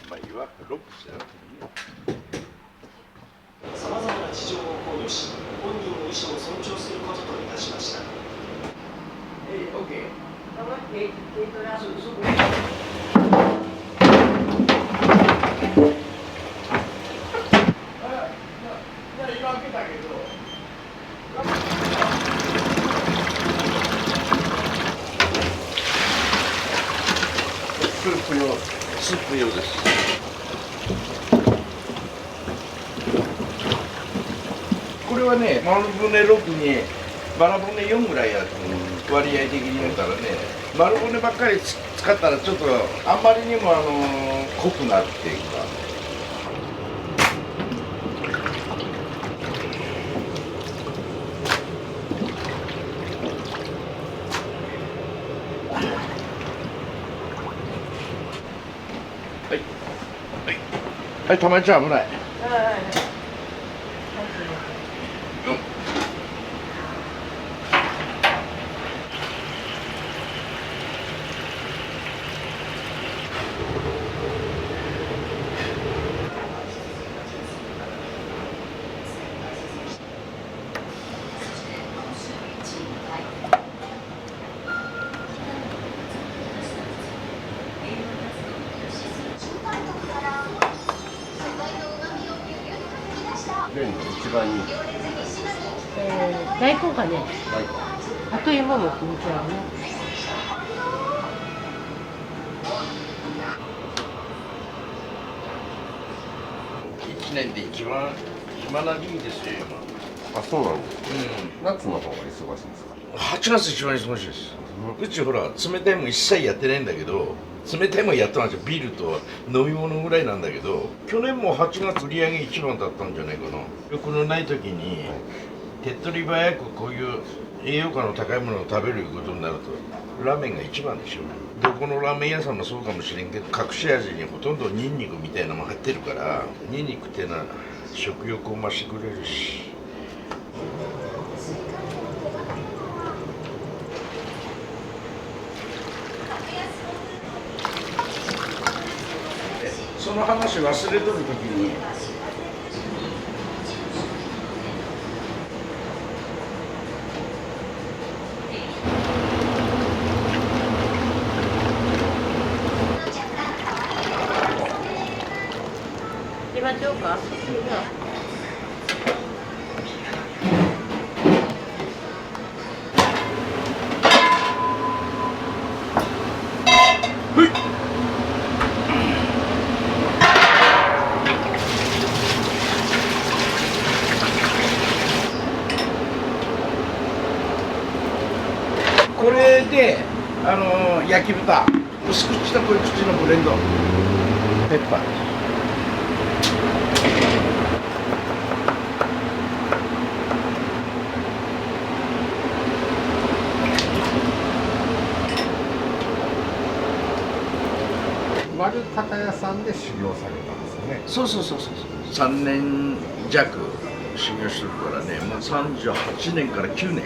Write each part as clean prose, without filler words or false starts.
まあいいわ、ロックしてなくていいよ。さまざまな事情を考慮し、本人の意思を尊重することといたしました。OK。今開けたけど。スープ用です。これはね、丸骨6にバラ骨4ぐらいやと割合的に言うからね、丸骨ばっかり使ったらちょっとあんまりにも濃くなるっていうか。はい、たまちゃん危ない。一番いい。大根かね。後芋も気持ち悪いね。1年で一番暇な時期ですよ今。あ、そうなんです。夏の方が忙しいんですか。8月一番忙しいです。うちほら冷たいもん一切やってないんだけど、冷たいもんやったんですよ。ビールと飲み物ぐらいなんだけど、去年も8月売り上げ一番だったんじゃないかな。欲のない時に手っ取り早くこういう栄養価の高いものを食べることになるとラーメンが一番でしょ。どこのラーメン屋さんもそうかもしれんけど、隠し味にほとんどニンニクみたいなのも入ってるから、ニンニクってのは食欲を増してくれるし。その話忘れとるときに今ちゃうか。これで焼き豚薄口と濃い口のブレンドペッパー。丸高屋さんで修行されたんですよね。そう3年弱修行してるからね、もう38年から9年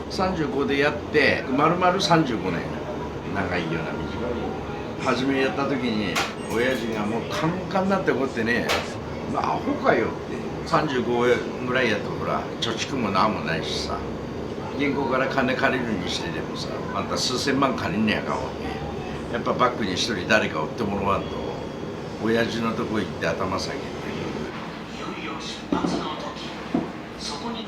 35でやって丸々35年。長いような短い。初めやった時に親父がもうカンカンになって怒ってね、アホかよって。35ぐらいやとほら貯蓄もなんもないしさ、銀行から金借りるにしてでもさ、あんた数千万借りんねやかんわけ。やっぱバッグに一人誰かおってもらわんと親父のとこ行って頭下げて。いよいよ出発の時、そこに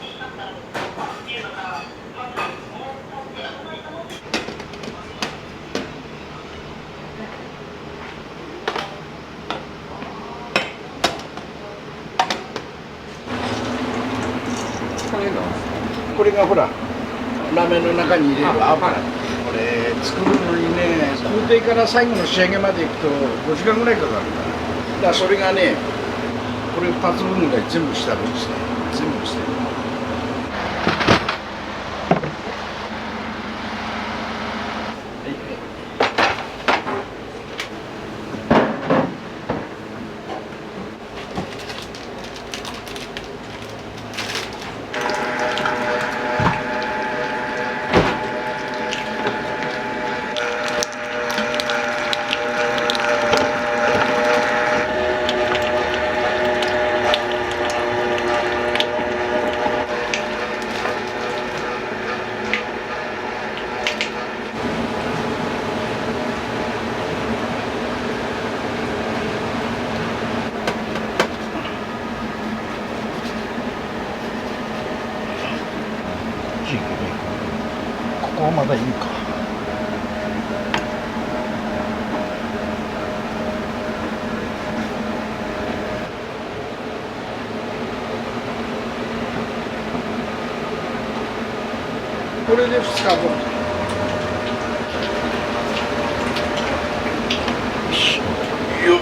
これがほらラーメンの中に入れる油。これ作るのにね、工程から最後の仕上げまで行くと5時間ぐらいかかるから。だからそれがね、これ2つ分ぐらい全部下打ちして全部して。だいいか。これで2日後。よっ。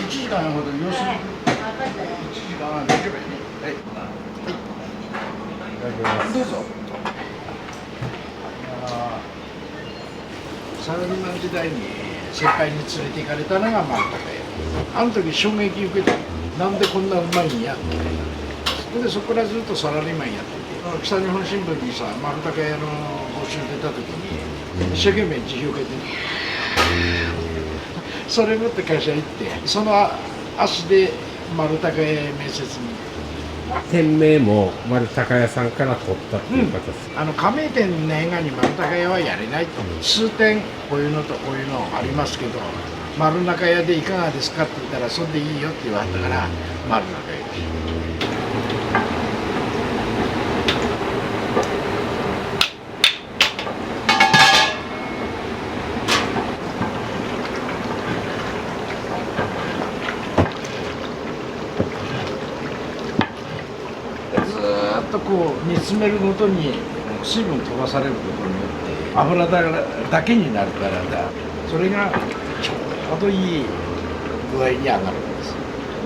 1時間ほど様子見。1時間は大丈夫やね。はい。どうぞ。サラリーマン時代に先輩に連れて行かれたのが丸高屋。あの時衝撃受けて、なんでこんなうまいんやって。でそこからずっとサラリーマンやってて、北日本新聞にさ丸高屋の募集出た時に一生懸命辞表受けてる。それ持って会社行ってその足で丸高屋へ面接に。店名も丸高屋さんから取ったっていう形です。加盟店の映画に丸高屋はやれないと、数店こういうのとこういうのありますけど丸中屋でいかがですかって言ったらそれでいいよって言われたから丸中屋です。こう煮詰めるごとに水分飛ばされることによって油だけになるからそれがちょうどいい具合に上がるんです。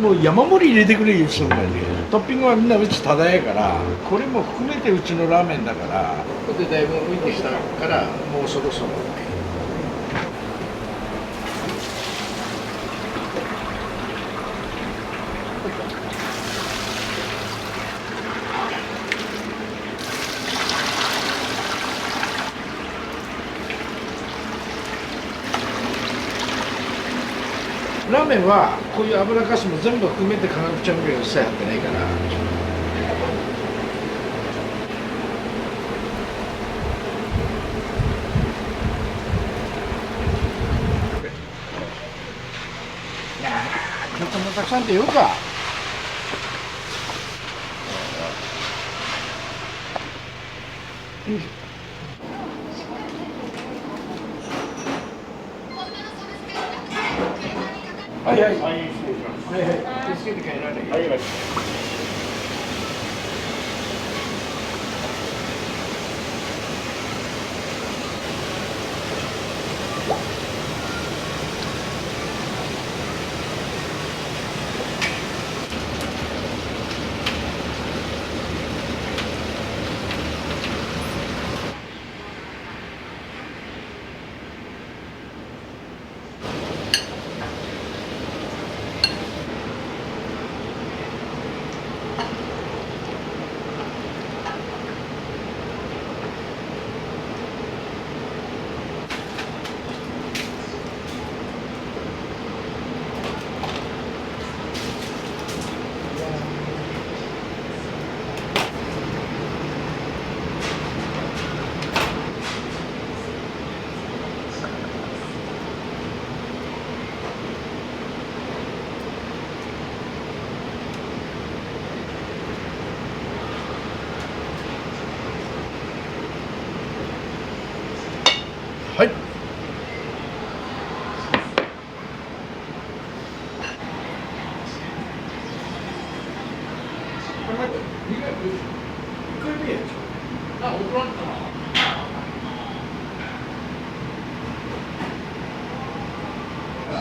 もう山盛り入れてくれいう人がいる。トッピングはみんなうちただやからこれも含めてうちのラーメンだからここでだいぶ浮いてきたからもうそろそろ。ラーメンはこういう油かすも全部含めて化学調味料一切入ってないから。いやちょっともたくさんって言うか。はいはい。はいはい。気をつけて帰らない。はいはい。はい。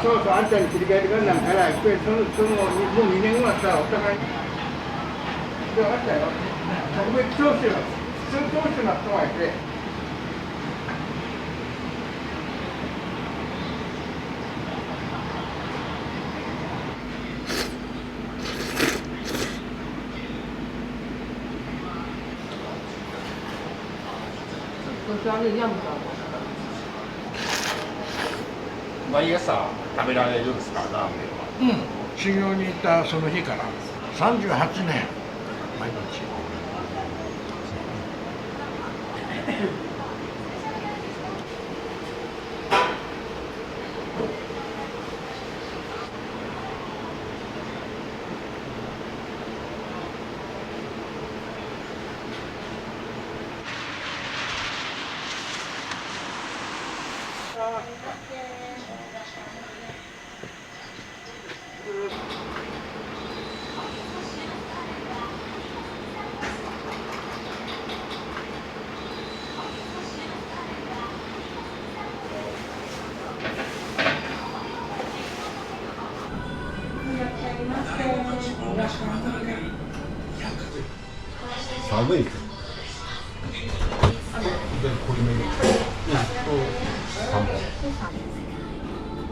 そうそう、あんたに切り替えてからなんから、もう2年後はさ、お互い、でもあったよ、特別教師の、普通教師の人がいて、毎朝食べられるんですか、ラーメンは。うん。修行に行ったその日から38年毎日。寒いです。濃いめに。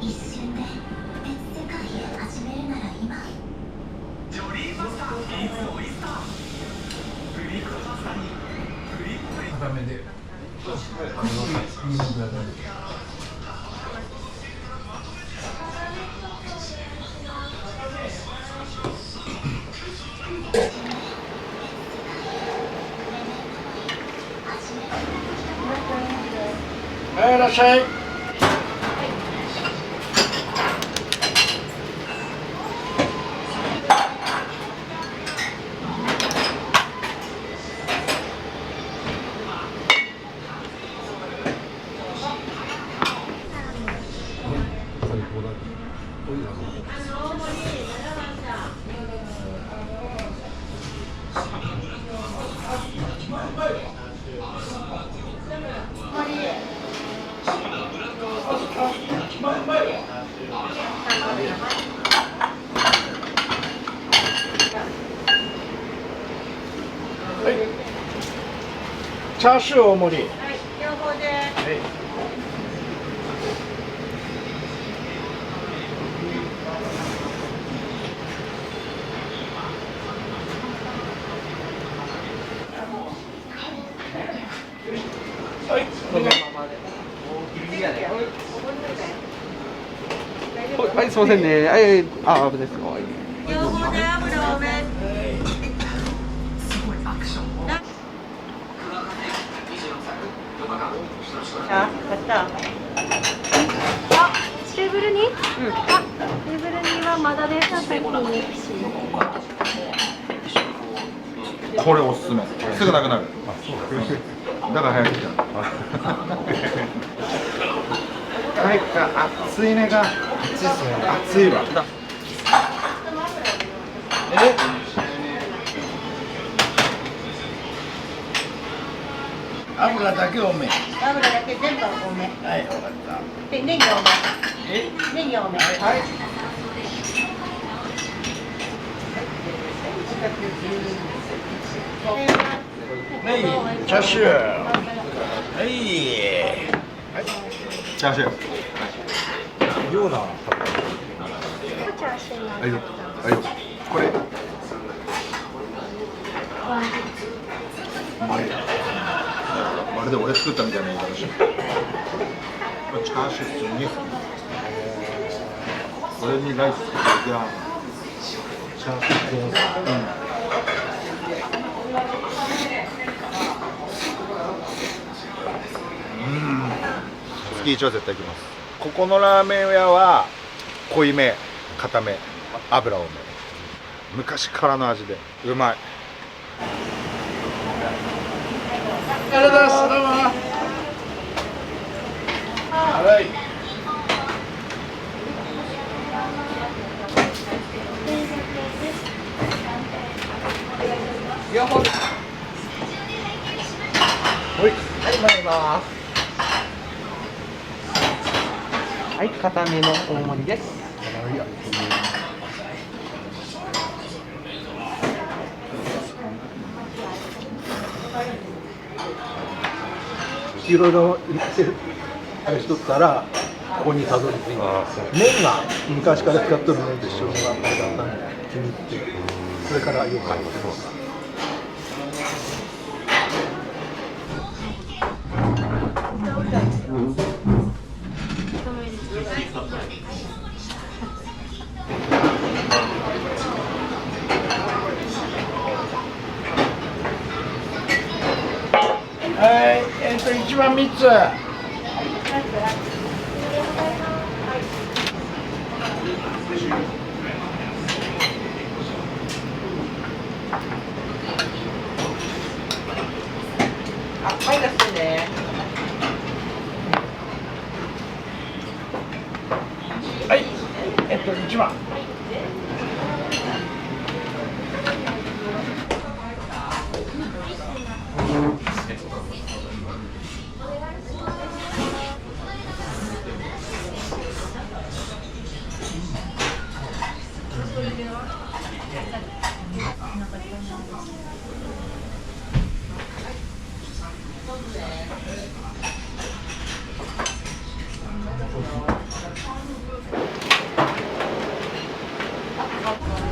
一瞬で別世界へ始めるなら今。ダメで。はい、いらっしゃい。最高だね。チャーシュー大盛り。両方で。はい、すみませんね。はい、あ、危ないですよ。両方で油多め。あ、買った。あ、テーブルに？うん。あ、テーブルにはまだです。先に。これおすすめ。すぐなくなる。だから早く来た。はい、熱いねが。熱いわ。油だけ多め。油だけ全部多め。はい、わかった。で、ネギ多め。ネギ多め。はい。チャーシュー。はい。チャーシュー。量だ。はいよ。はいよ。これ。まるで俺作ったみたいな言い方してる。これチャーシューすんげえ好き。これにライスつけていやチャーシューコーンさん。月一は絶対行きます。ここのラーメン屋は濃いめ、固め、油多め。昔からの味でうまい。ありがとうございます。どうも。はい両方はいはい参りますはい固めの大盛りですいろいろあれしとったらここにたどり着いて麺が昔から使ってる麺と一緒のがあれだったんで気に入ってそれからよく買いますはい一番3つはい出してねはい1番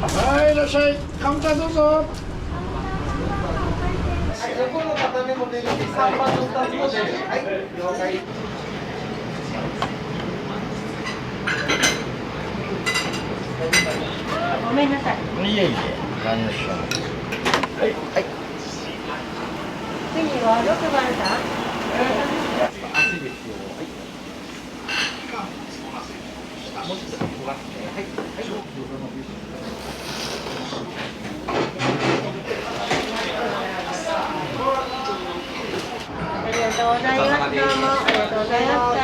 はいいらっしゃいカウンターどうぞ横の固めも出るし3番の2つも出るはい了解ごめんなさい。いえいえ何をしようはいはい次は6番さん。熱いですよはいもうちょっと焦がしてはいありがとうございます。どうもありがとうございました。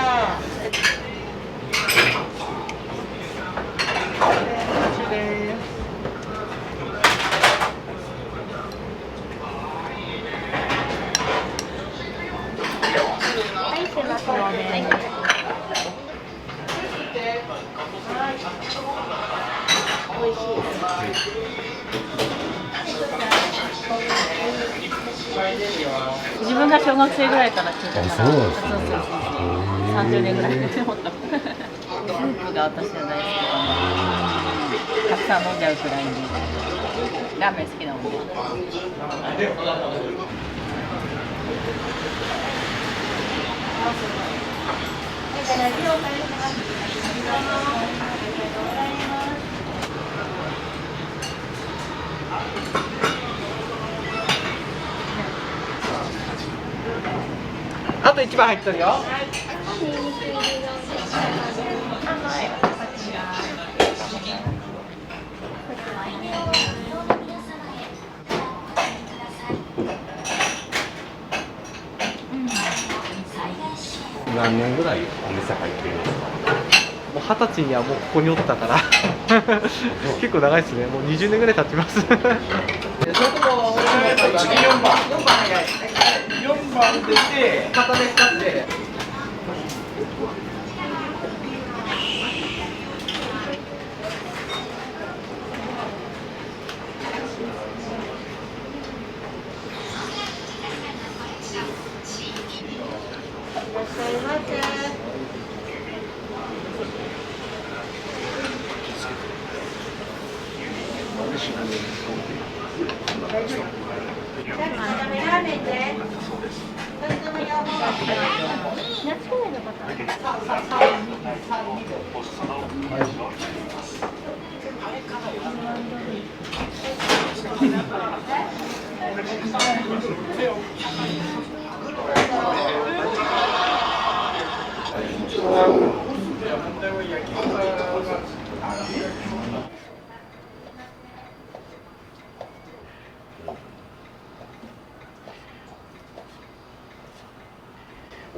はい、してますので。美味しい。自分が小学生ぐらいから聞いたから。そうなんですね。30年ぐらいで思った。スープが私は大好きだな。たくさん飲んじゃうくらいに。ラーメン好きなもんで。あと1番入っとるよ何年ぐらいお店入ってるんですか？もう20歳にはもうここにおったから結構長いですねもう20年ぐらい経ちます次4番早い4番出て固め使って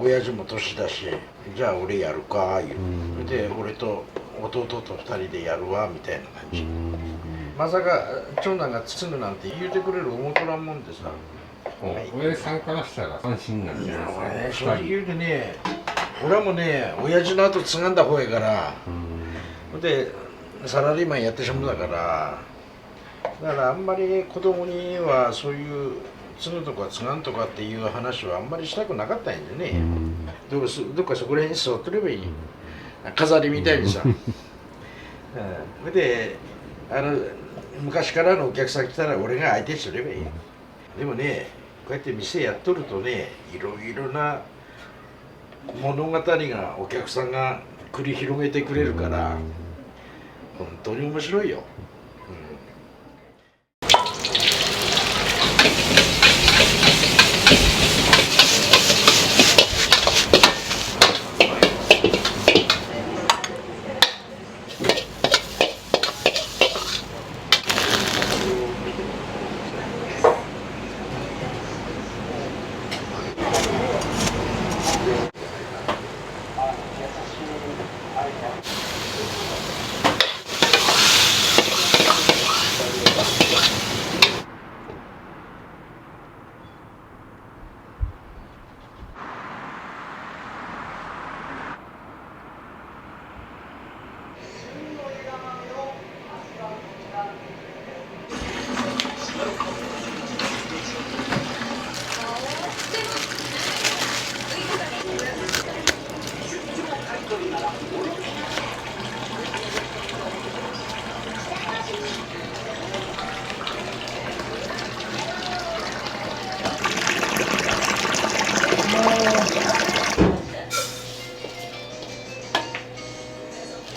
美味親父も年だし、じゃあ俺やるかいう、で俺と弟と2人でやるわみたいな感じ。まさか長男が継ぐなんて言うてくれる思うとらんもんでさ。親父さんからしたら安心なんじゃないですか。正直言うてね、俺はもうね、親父の後継がんだ方やから、でサラリーマンやってしまうんだから、だからあんまり子供にはそういう継ぐとか継がんとかっていう話はあんまりしたくなかったんでね。どっかそこら辺に座ってればいい、飾りみたいにさ。で昔からのお客さん来たら俺が相手すればいい。でもね、こうやって店やっとるとね、いろいろな物語がお客さんが繰り広げてくれるから、本当に面白いよ。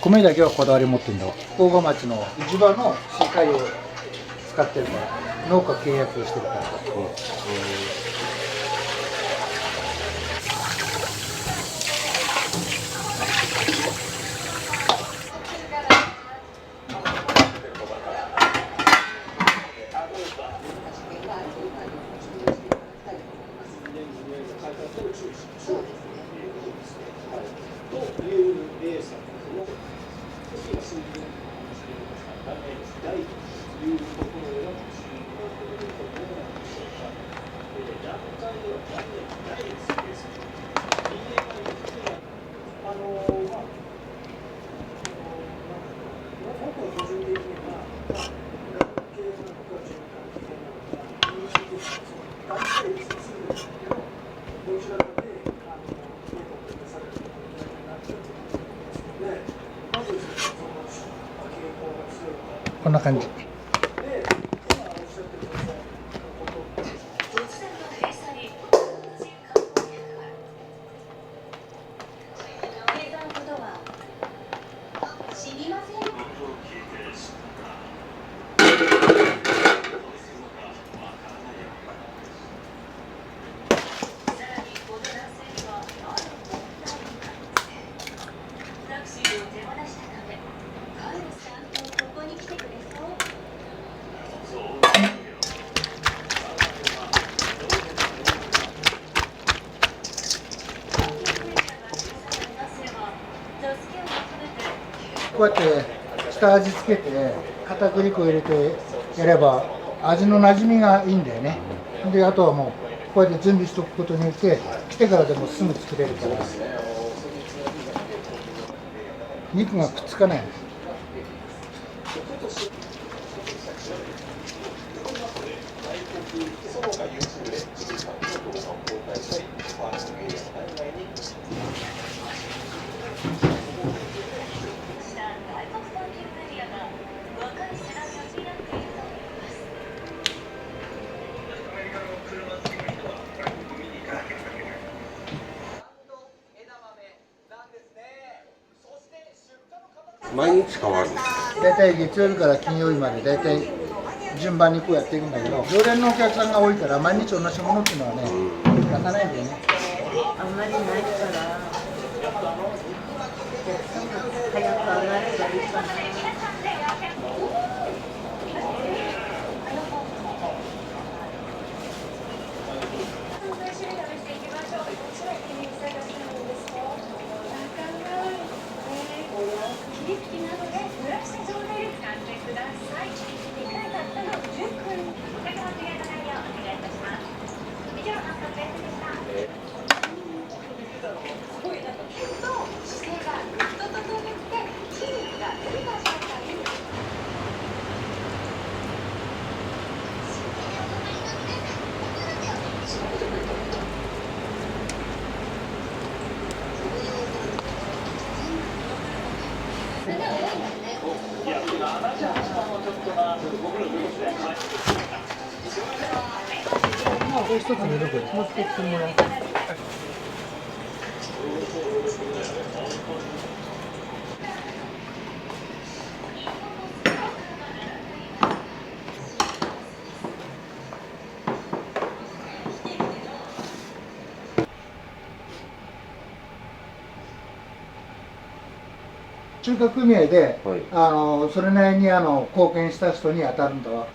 米だけはこだわり持ってるんだわ。大賀町の市場の深海を使ってるから、農家契約をしてるから。こんな感じ。こうやって下味つけて片栗粉入れてやれば味の馴染みがいいんだよね。であとはもうこうやって準備しておくことによって来てからでもすぐ作れるから肉がくっつかない。毎日変わるんですか？大体月曜日から金曜日まで大体順番にこうやっていくんだけど、常連のお客さんが多いから毎日同じものっていうのはね、出さないんだよね。あんまりないからお客さんが早く上がればいいかな。一つのとこに持ってきてもらう。中華組合で、それなりに貢献した人に当たるんだわ。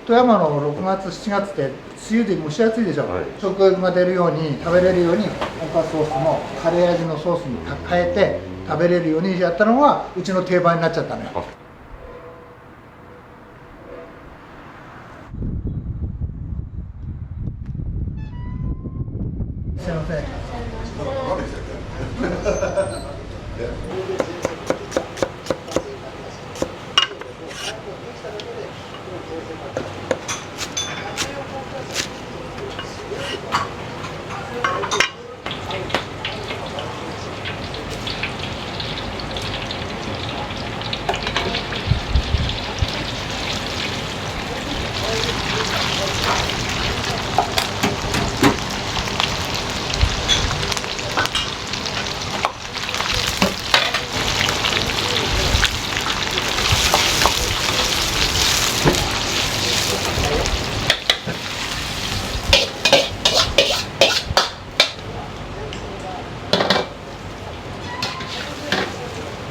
富山の6月7月って梅雨で蒸し暑いでしょ、食欲が出るように食べれるようにオカソースもカレー味のソースに変えて食べれるようにやったのがうちの定番になっちゃったのよ。すいません。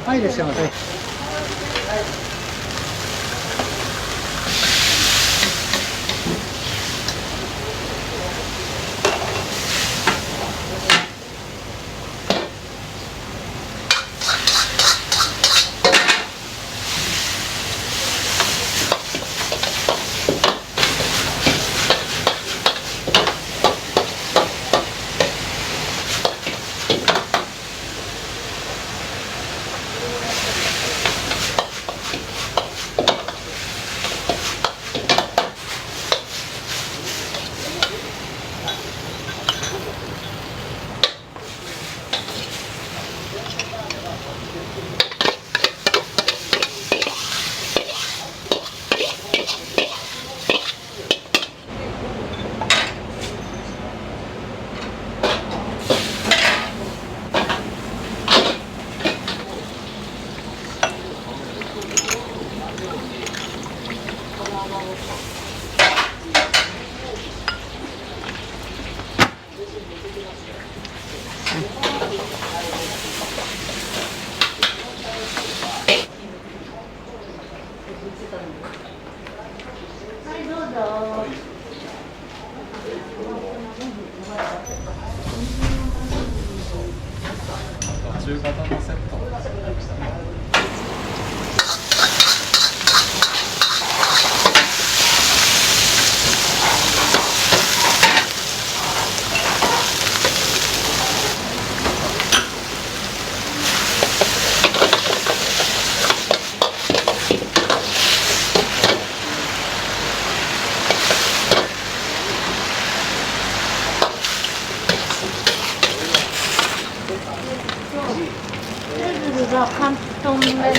はい、いらっしゃいませ。はいどうぞ。中型のセット。ルルが広東麺。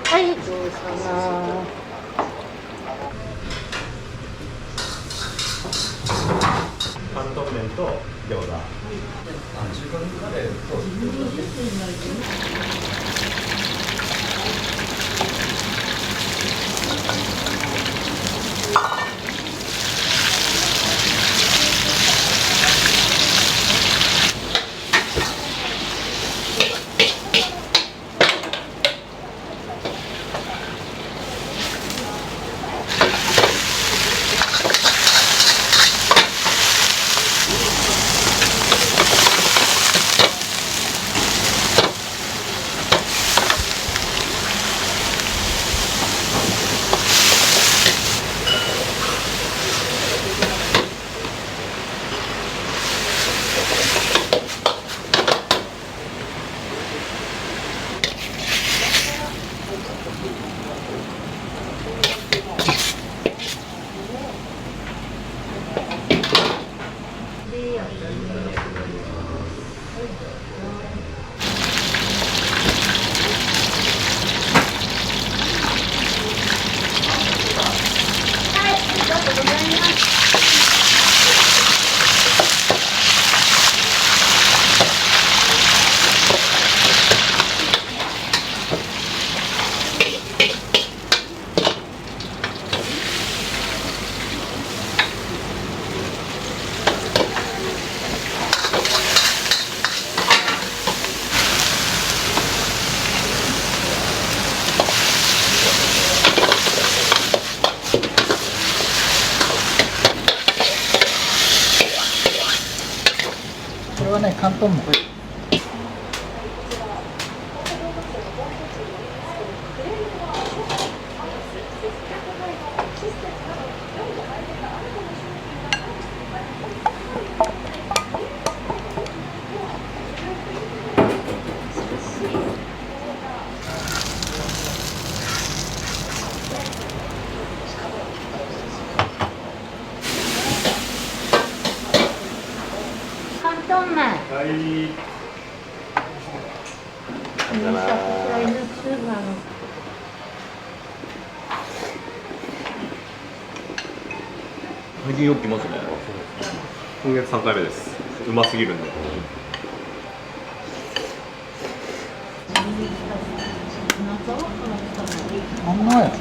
はい、どうぞ。担々麺と餃子。中華カレーと。これはね、広東麺。広東麺。はい。最近よく来ますね。今月3回目です。うますぎるんで。あんまや。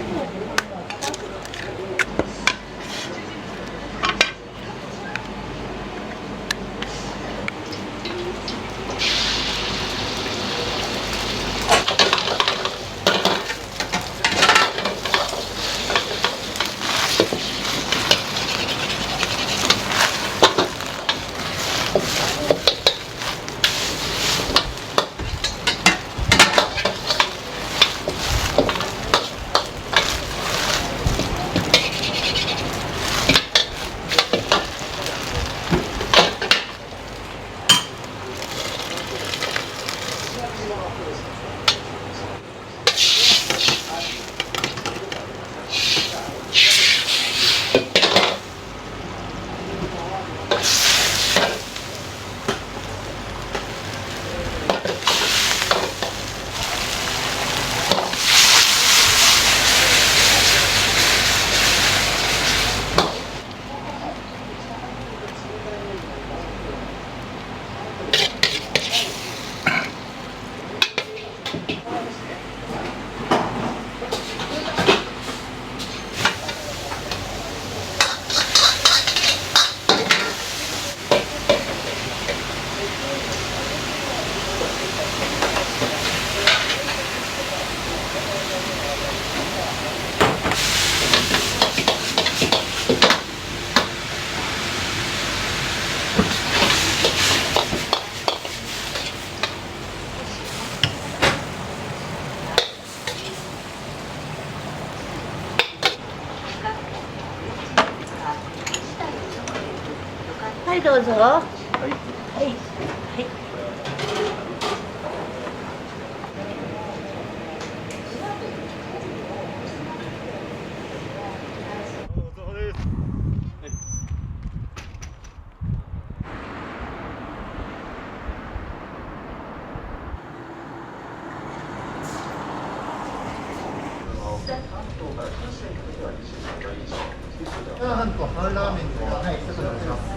どうぞ。はいはいチャーハンと半ラーメンと、はい、一つお願いします。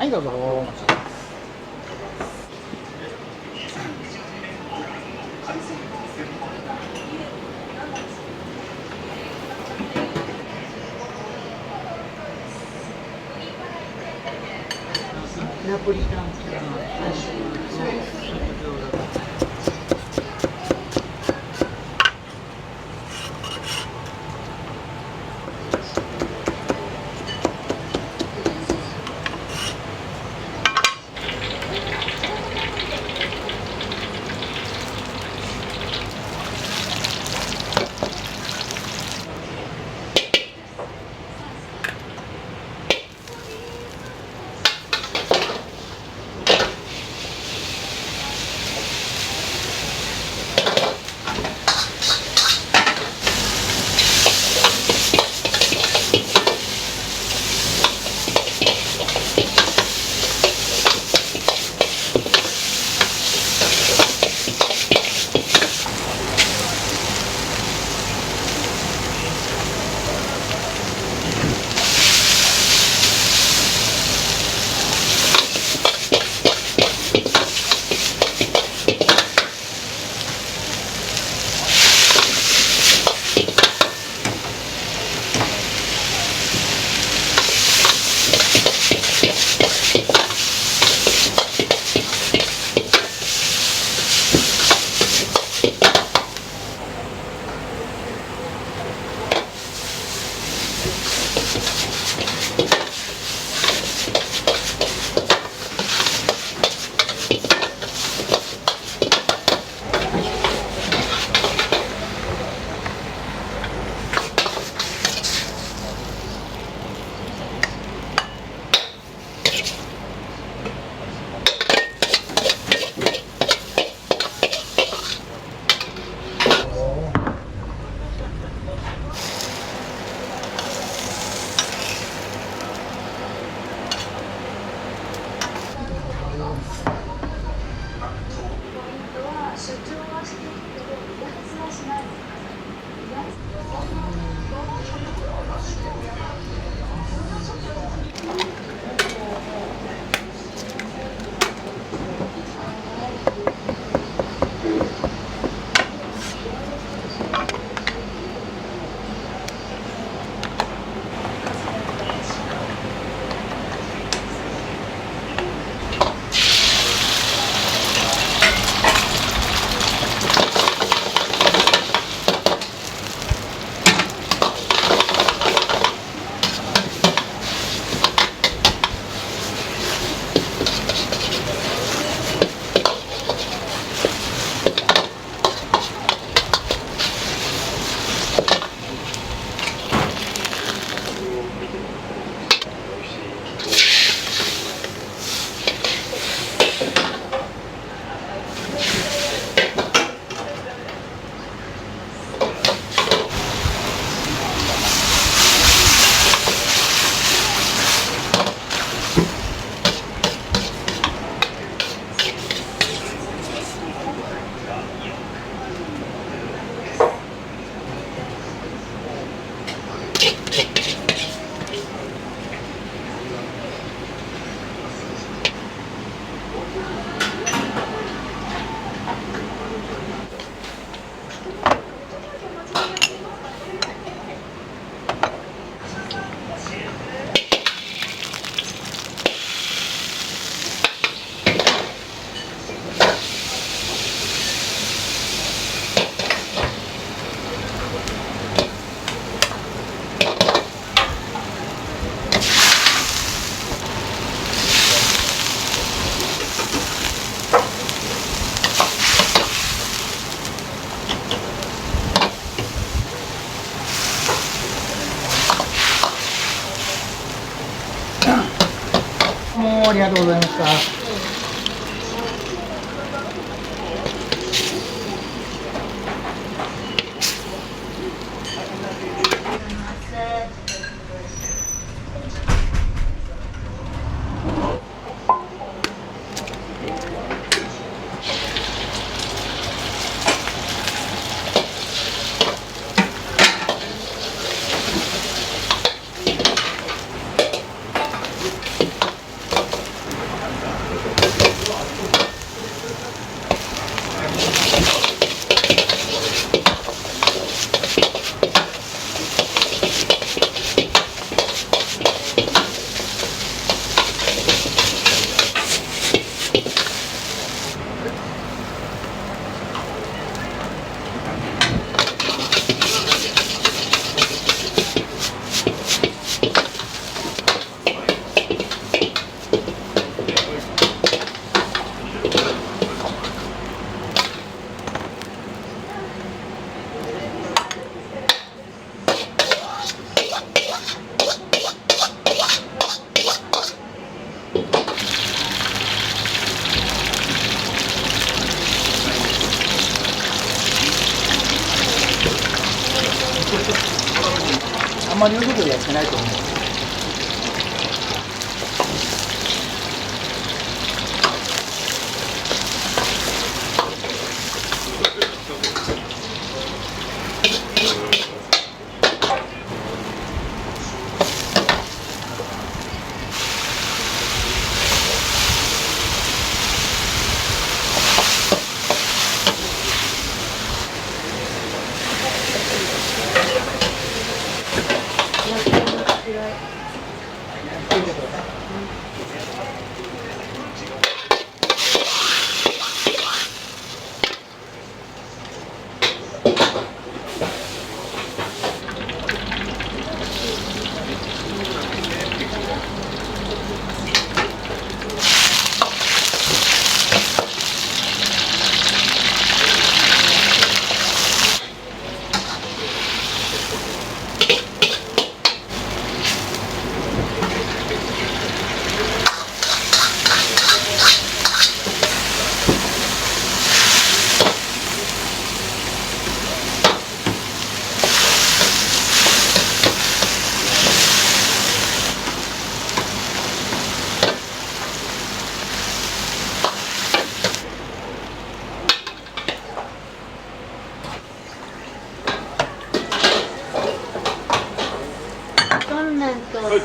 はい、どうぞ。ナポリタン。もありがとうございました。あんまり言うことでやってないと思う。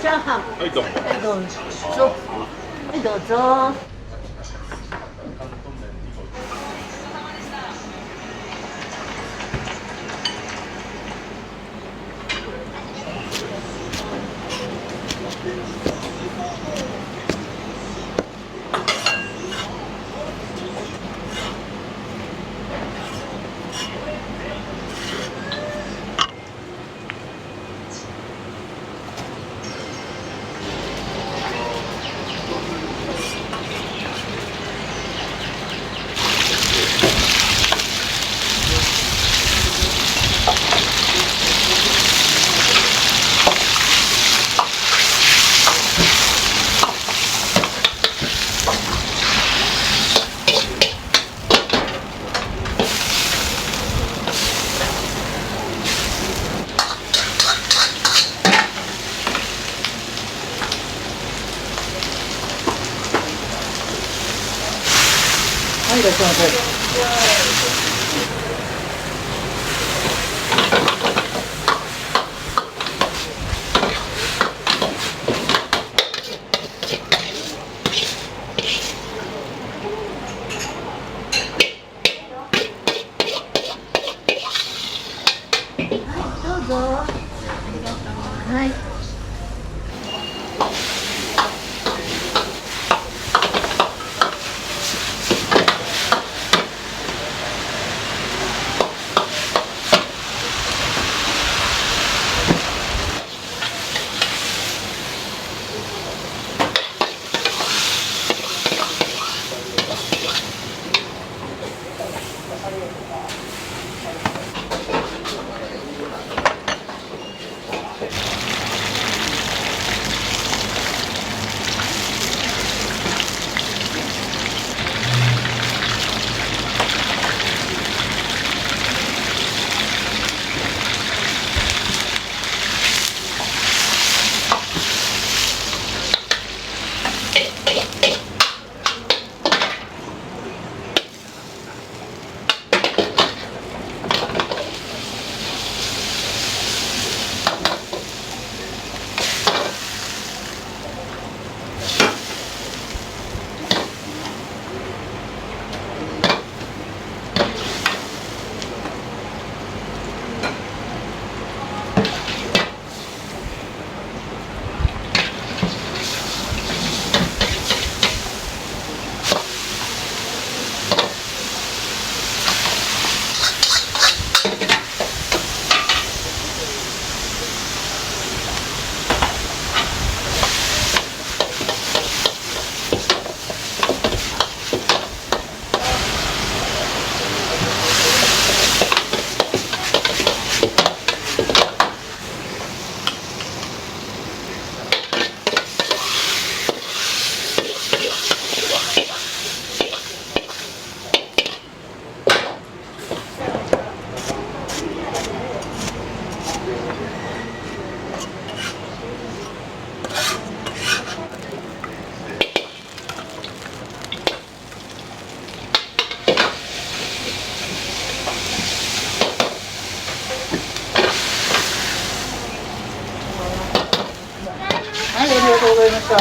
チャーハン。はい、どうも。どうぞ。はい、どうぞ。はい、いらっしゃいませ。どうぞ。はい。した。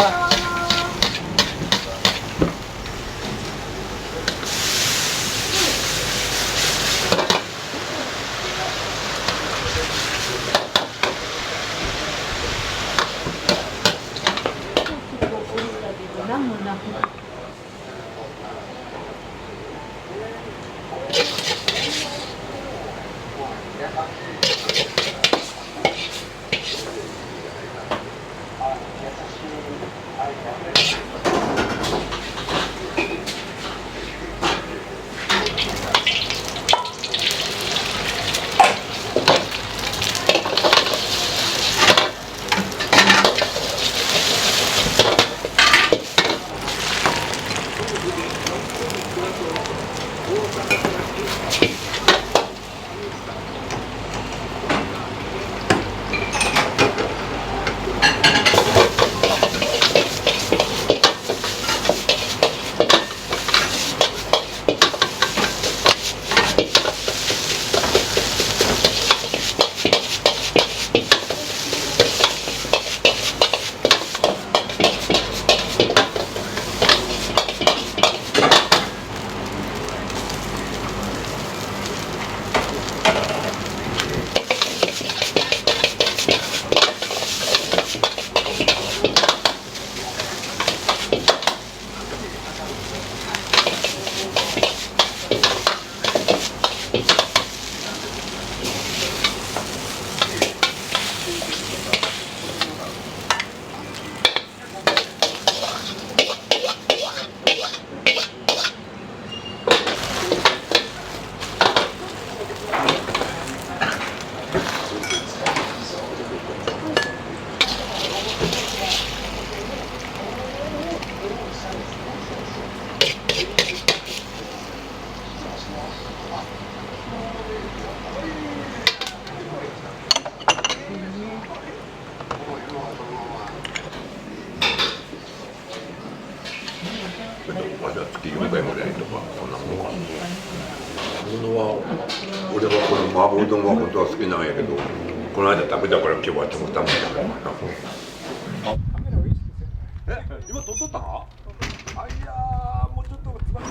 何もなく。月4回までとかそんなもんか。俺はこの麻婆丼は本当は好きなんやけど、この間食べたから今日はちょっと食べたかな。今撮っとった？あ、いやーもうちょっとつまり。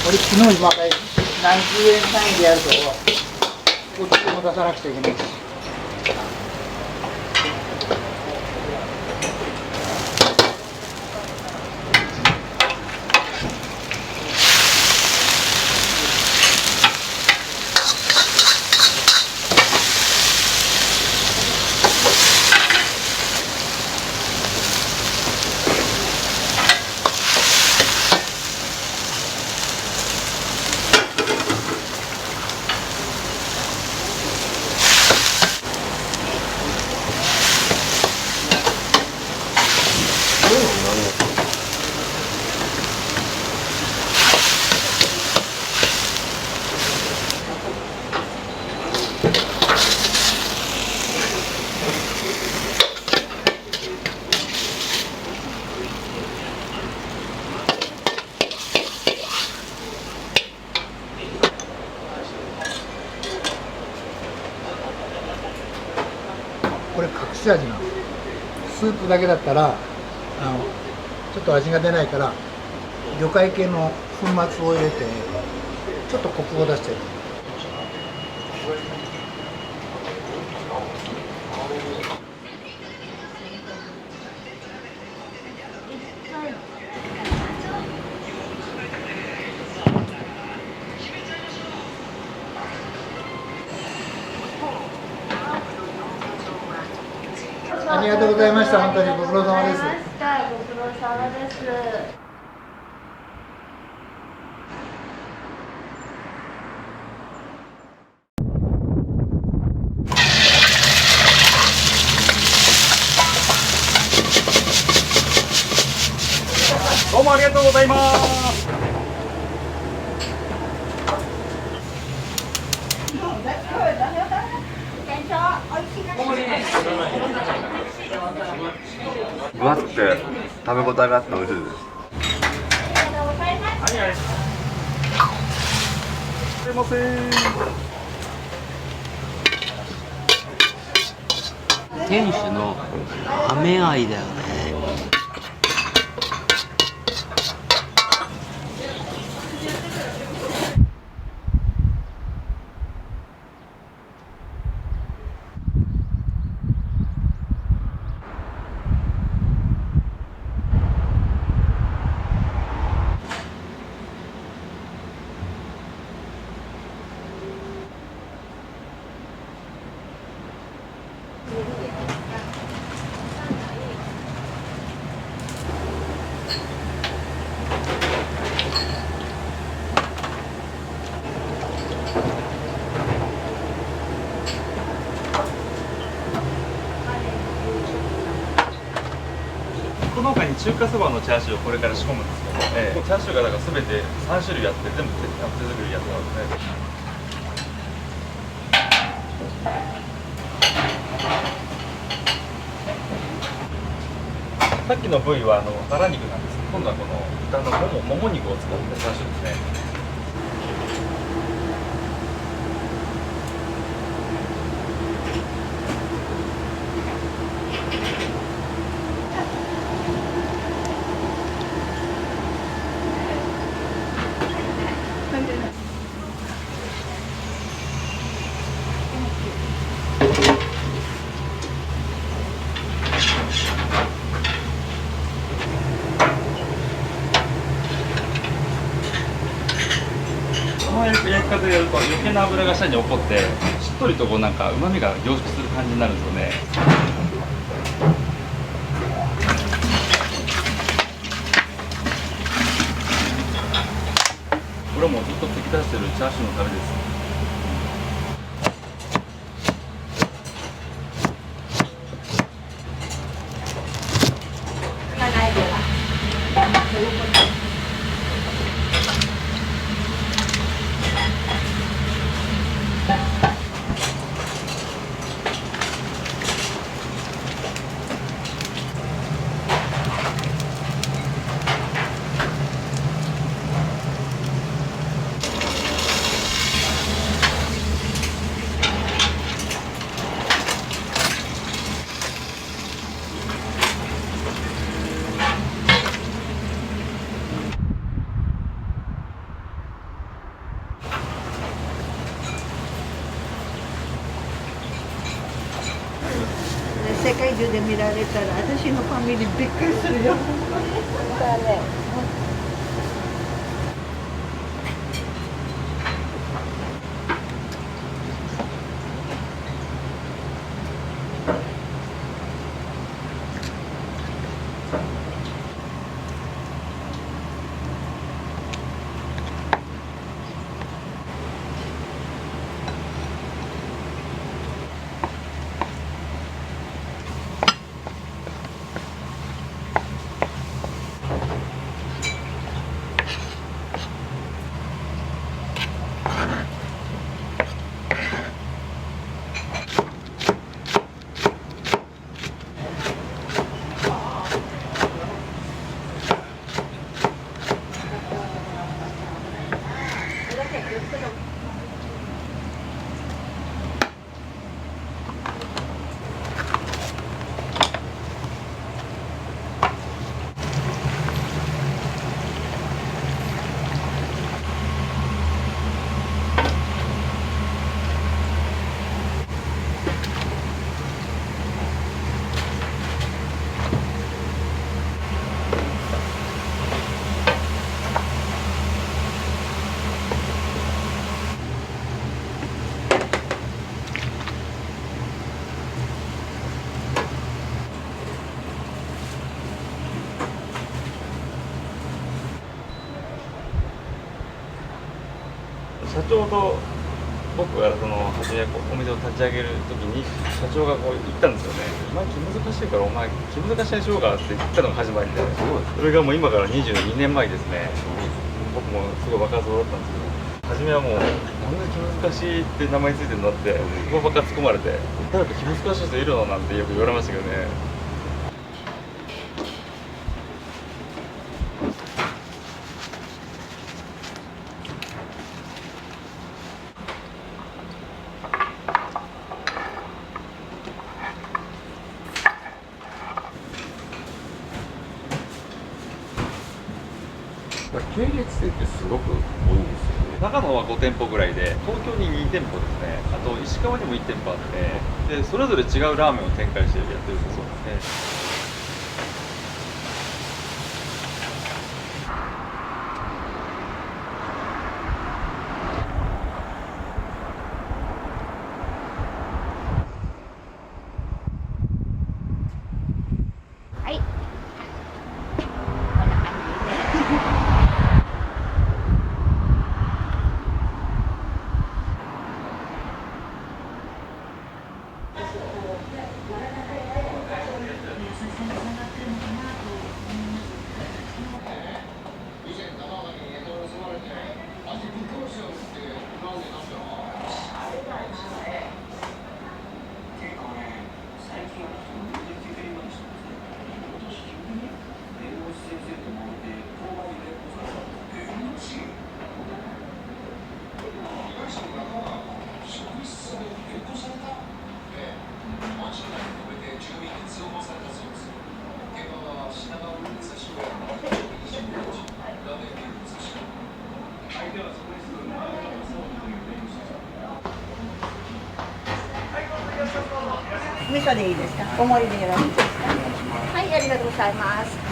これ昨日今回何十円単位でやるとこっちでも出さなくちゃいけないです。これ隠し味なの。スープだけだったらちょっと味が出ないから魚介系の粉末を入れてちょっとコクを出してる。ありがとうございました。本当にご苦労様です。ご苦労様です。どうもありがとうございます。分厚くて食べ応えがあって美味しいです。すいません。店主の飴愛だよね。この他に中華そばのチャーシューをこれから仕込むんですけど、チャーシューがだから全て3種類あって全部手作りやってますね。さっきの部位はバラ肉なんですけど、今度はこの豚のもも肉を使ったチャーシューですね。この焼き方でやると余計な油が下に起こってしっとりとこうなんか旨味が凝縮する感じになるんですよね。これもずっと突き出してるチャーシューのためです。世界中で見られたら私のファミリーびっくりするよ。だね。社長と僕がその初めお店を立ち上げる時に社長がこう言ったんですよね。お前気難しいからお前気難しいにしようかって言ったのが始まりで、それがもう今から22年前ですね。僕もすごい若造だったんですけど、初めはもうなんで気難しいって名前ついてるのってそこばっか突っ込まれて、誰か気難しい人いるのなんてよく言われましたけどね。系列店ってすごく多いんですよね。長野は5店舗ぐらいで、東京に2店舗ですね。あと石川にも1店舗あって、でそれぞれ違うラーメンを展開してやってるんですよね。味噌でいいですか？お盛りでよろしいですか？はい、ありがとうございます。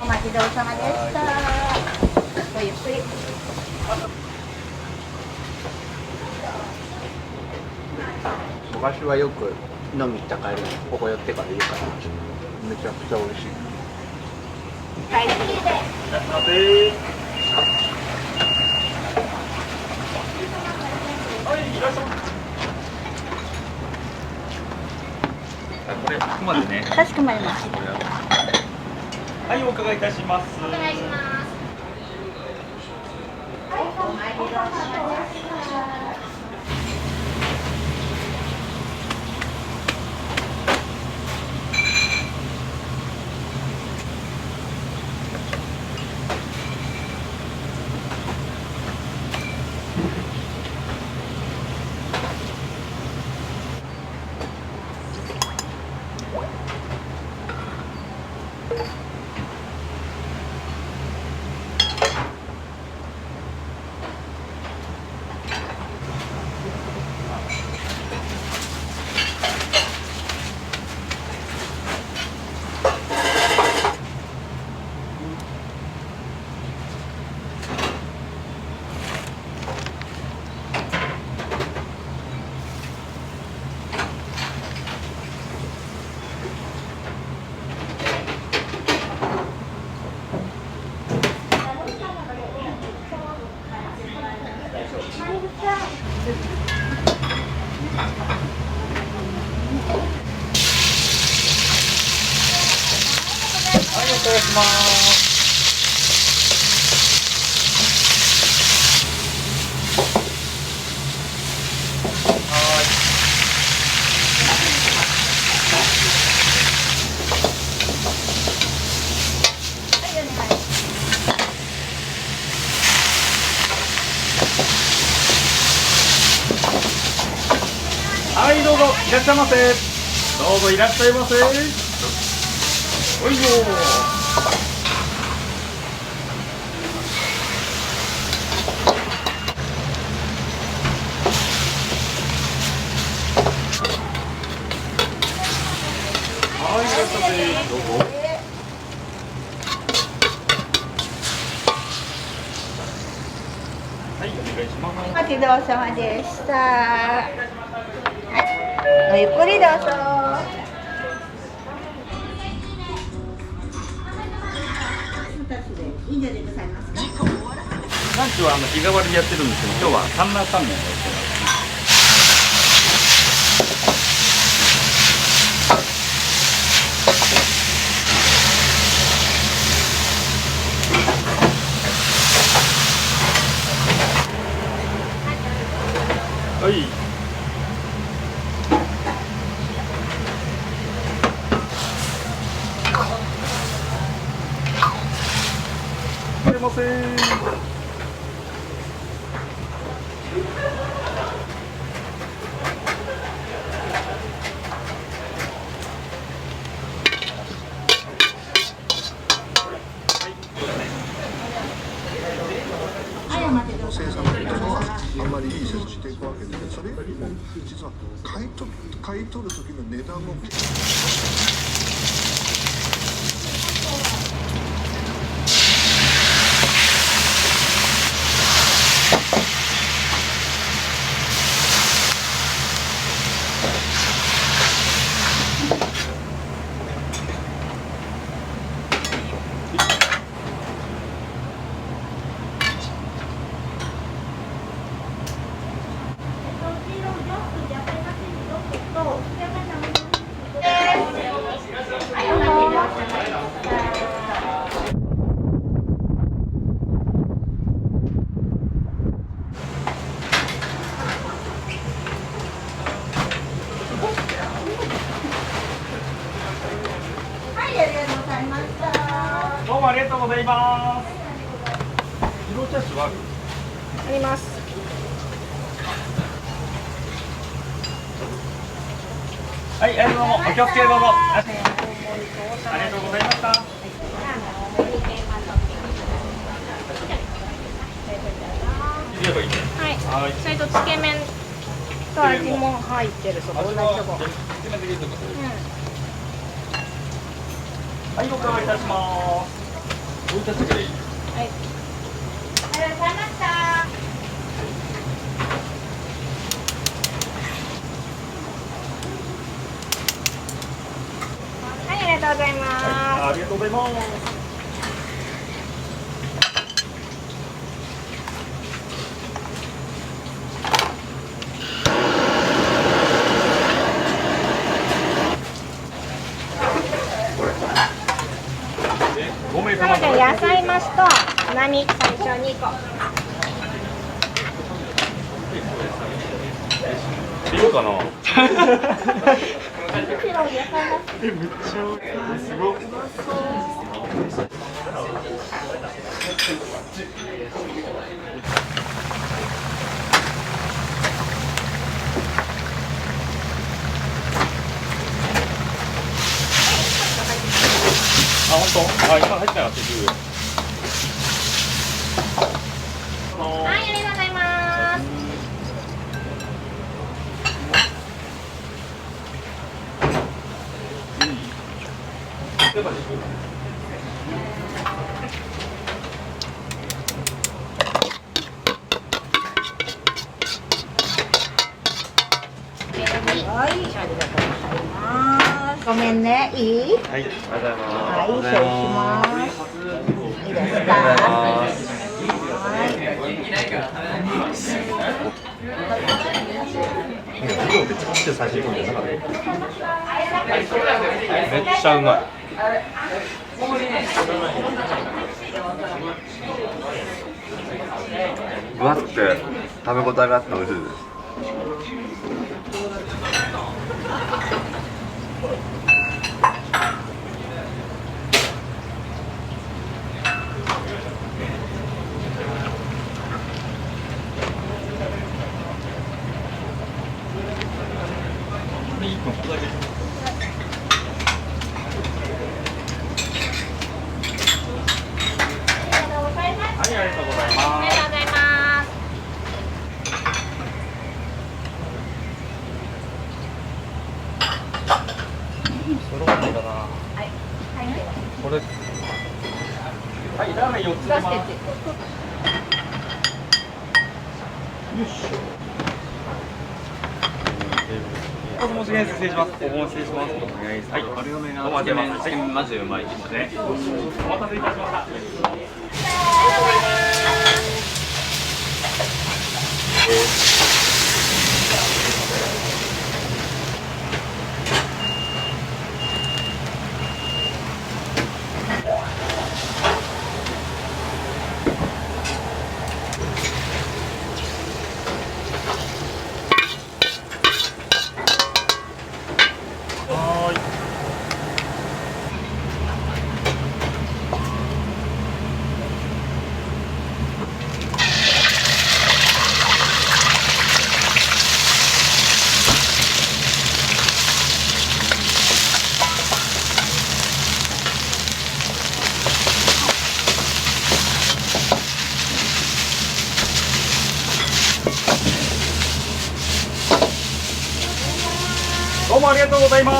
お待ちどうさまでした。ごゆっくり。昔はよく飲み行った帰りにここ寄ってから言うからめちゃくちゃ美味しい。はい、いいで。これここまでね。かしこまりました。はい、お伺いいたします。お願いします。はい、お待ちどうさまでした。お願いします。はっしゃいませ。どうぞいらっしゃいませ。おいよはい、いらっしゃいませ。どうぞ。はい、お願いします。お待ちどうさまでした。ごゆっくりどうぞ。いいんじゃでございますか。ランチは日替わりでやってるんですけど、今日はサンラータンメンをやってます。はい。すいません。生産というのはあんまりいい設置していくわけで、それよりも実は買い取る時の値段もどうもありがとうございます。自動チャージはあります。はい、どうもお気をつけどうぞ。ありがとうございました。言えばいいね。はい。それとつけ麺と味も入ってるそこ同じとこ。つけ麺できるとこ。はい、おかわりいたします。どういった時がいい？はい。ありがとうございました。はい、ありがとうございます。はい、ありがとうございます。5名様。野菜増しと波最初2個。いるかな。めっちゃすごい。あ、本当？あ、今入ってなかった。はい、ありがとうございます。はい、ありがとうございます。ごめんね、いい？はい、ありがとうございます。はい、失礼します。いいですか？量めっちゃ最初にめっちゃうまい。分厚くて食べ応えがあって美味しいです。だな。はいこれ。はい、ラーメン4つ出ます。よいしょ。お申し込み失礼します。お申し失礼します。はい、丸亀のつけ麺、はい、まずうまいですね。お待たせいたしました。どうもありがとうございます。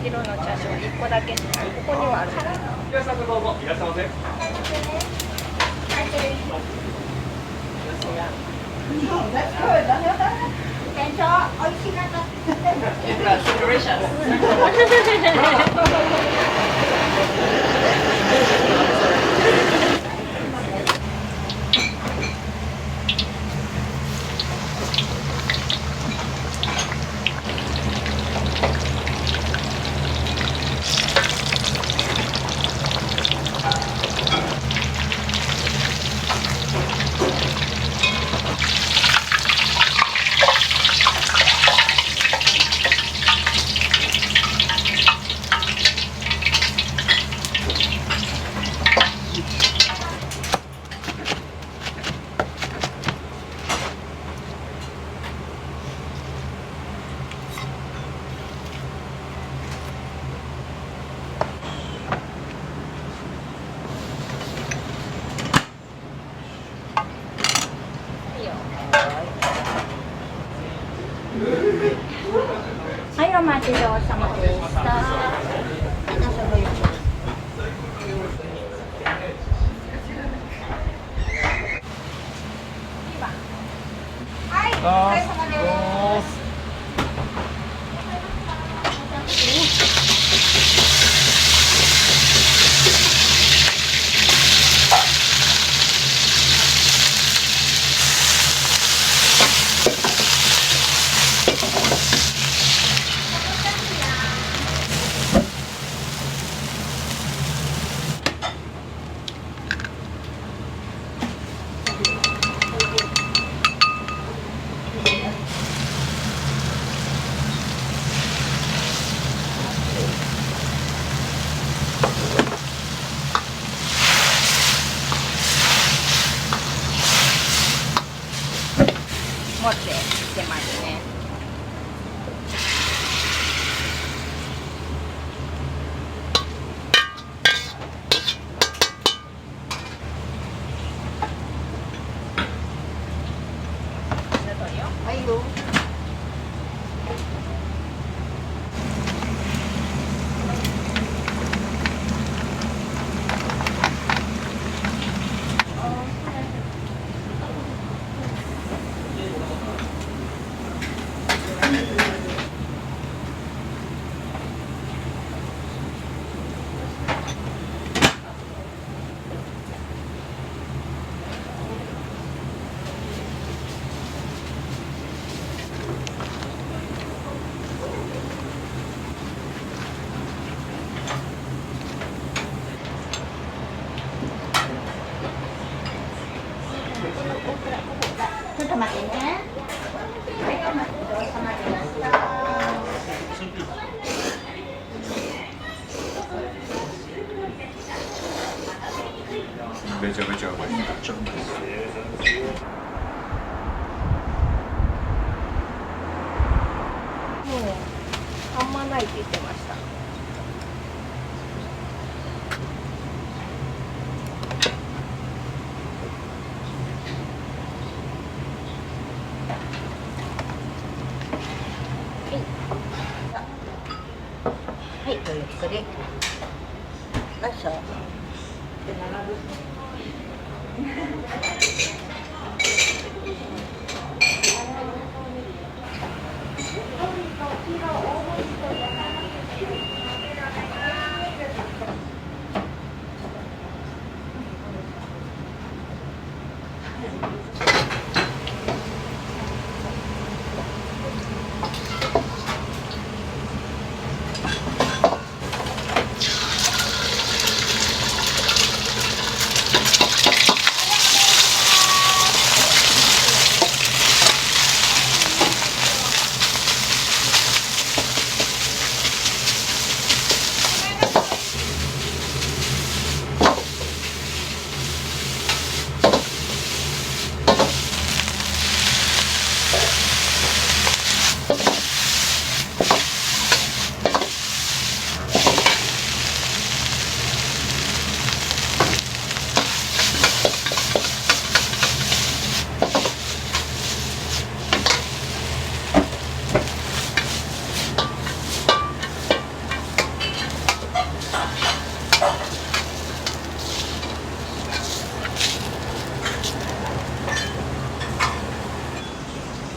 白のチャーシュー1個だけ、ここにはある。いらっしゃいませ。どうぞいらっしゃいませ。店長、美味しかった。はい、お待ちどうさまでした。はい、お疲れ様です。持ってきてますね。はいよ。めちゃめちゃうまい。めちゃうまい。もうあんまないって言ってました。はい、ごゆっくり。よいしょ。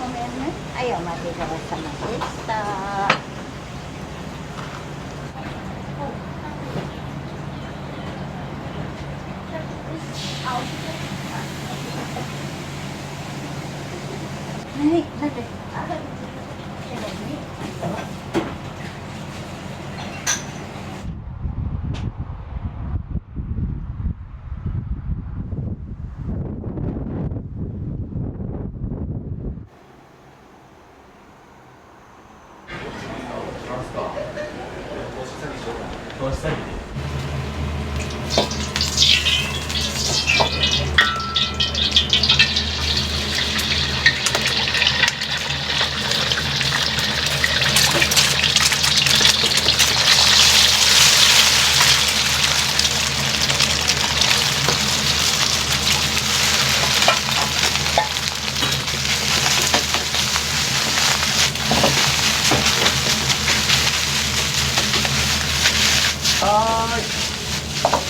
ごめんね。はい、お待ちどおさまでした。はい、なんで。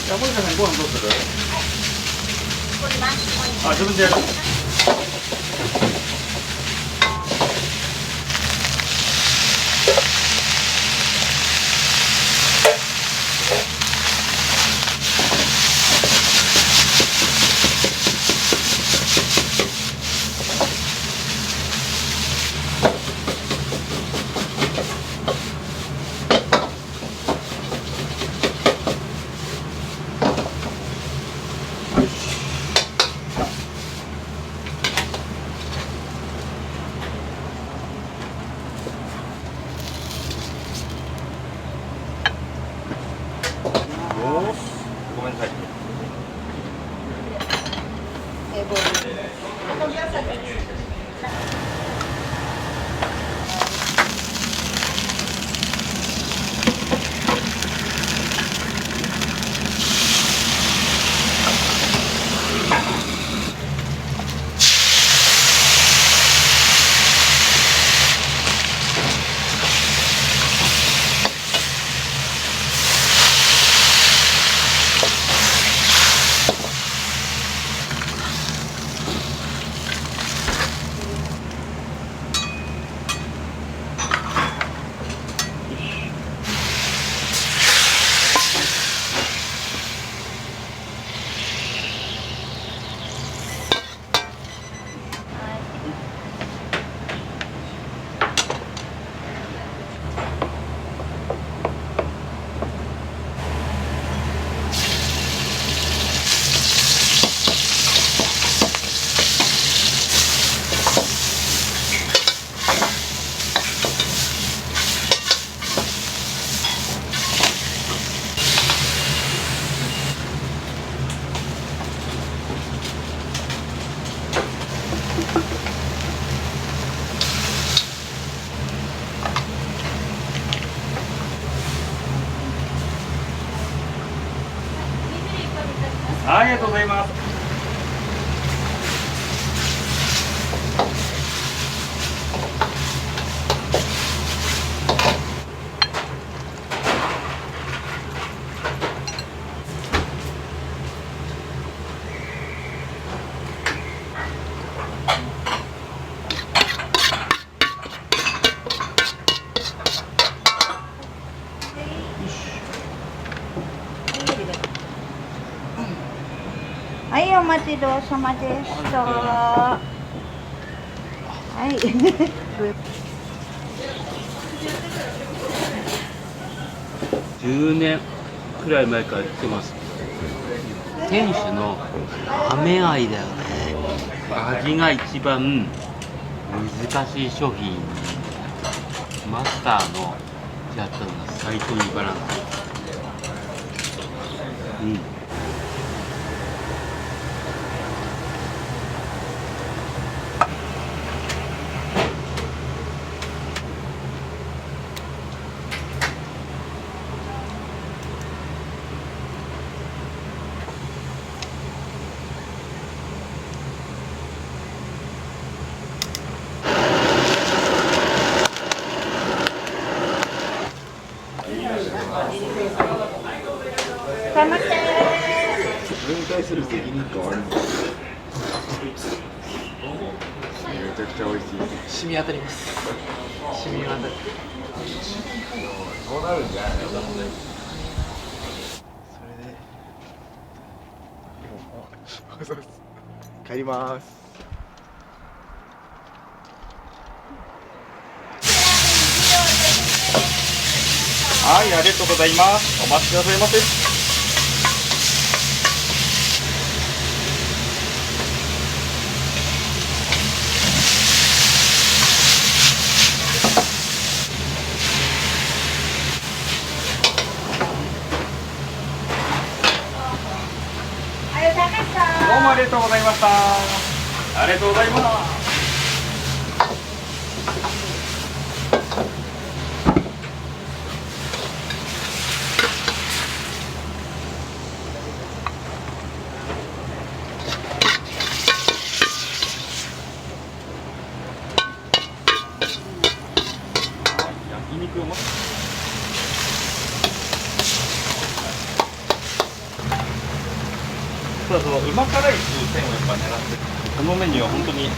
じゃあ森田さんご飯どうする？取ります。あ、自分でやる。ありがとうございます。はい、お待ちどうさまでした。はい。10年くらい前から言ってます。店主の飴愛だよね。味が一番難しい商品。マスターのやったのが最高にバランス。うん。それに対する責任感はあるんですか？めちゃくちゃ美味しい。染み当たります。染み当たる。そうなるんじゃないの？それで帰ります。はい、ありがとうございます。お待ちくださいませ。どうもありがとうございました。ありがとうございます。焼肉をもただそのうま辛いっていう線をやっぱ狙って、このメニューは本当に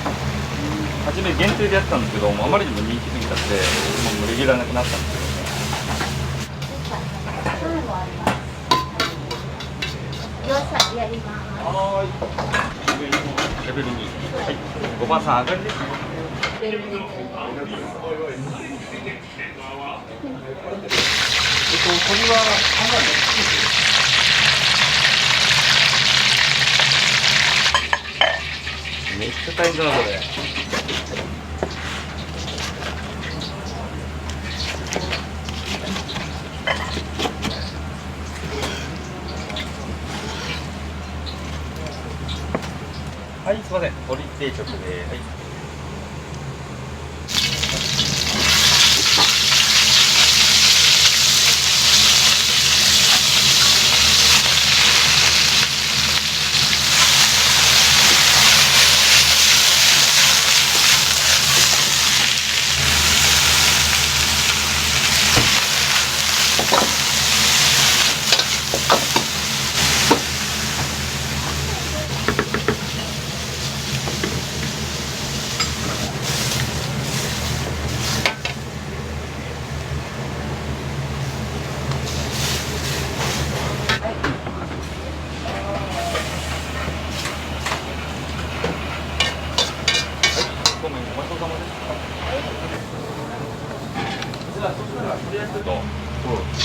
初め限定でやったんですけど、あまりにも人気すぎたってもうレギュラーなくなったんですけどね。やります。はい。レベル2。はい。5番さん上がりですね。鶏はハンバーグめっちゃ大変だなこれ。はい、すみません。鶏定食で、はい。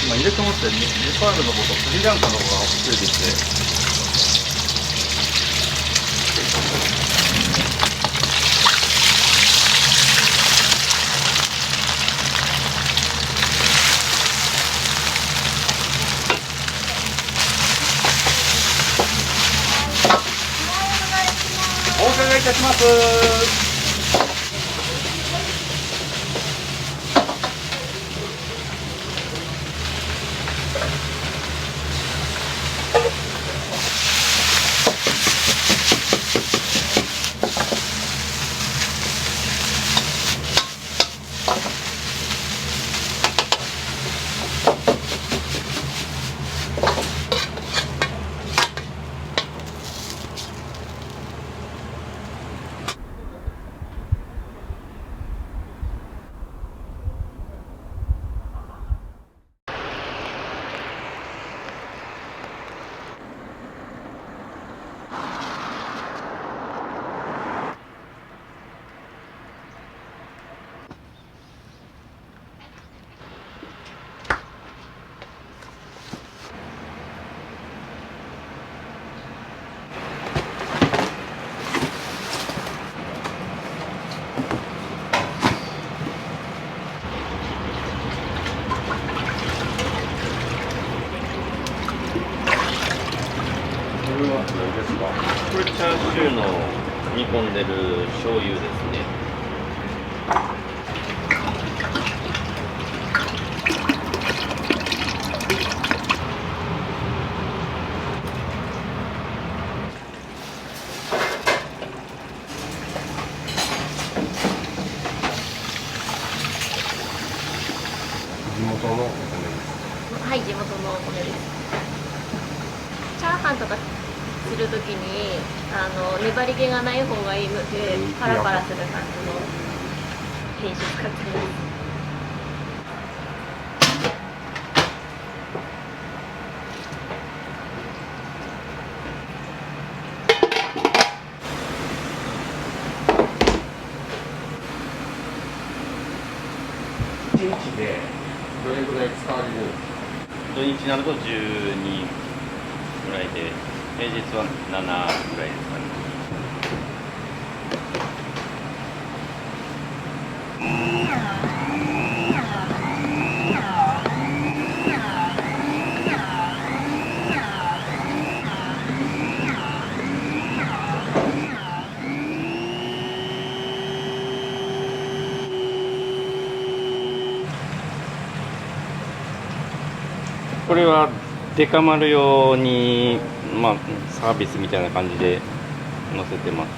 今入れてもってネパールのことスリランカの方が増えてきて。お伺いいたします。ですか？これチャーシューの煮込んでる醤油ですね。地元のお米です。はい、地元のお米です。チャーハンとかするときに粘り気がない方がいいので、パラパラする感じの品種使ってます。1日でどれぐらい使われるんですか？土日になると12ぐらいで、平日は7ぐらいですかね。これはデカ丸用に、サービスみたいな感じで載せてます。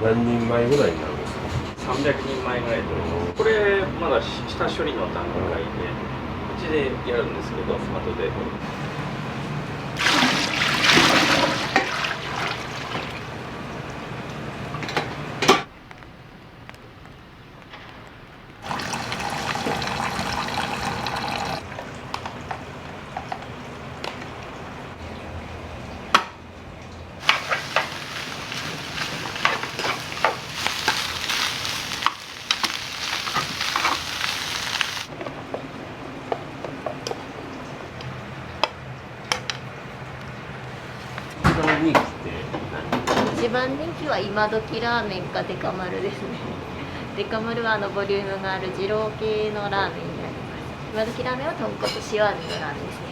何人前ぐらいになるんですか？300人前ぐらいと、これまだ下処理の段階で、うちでやるんですけど、後で。一番人気は今時ラーメンかデカ丸ですね。デカ丸はボリュームがある二郎系のラーメンになります。今時ラーメンは豚骨塩味のラーメンですね。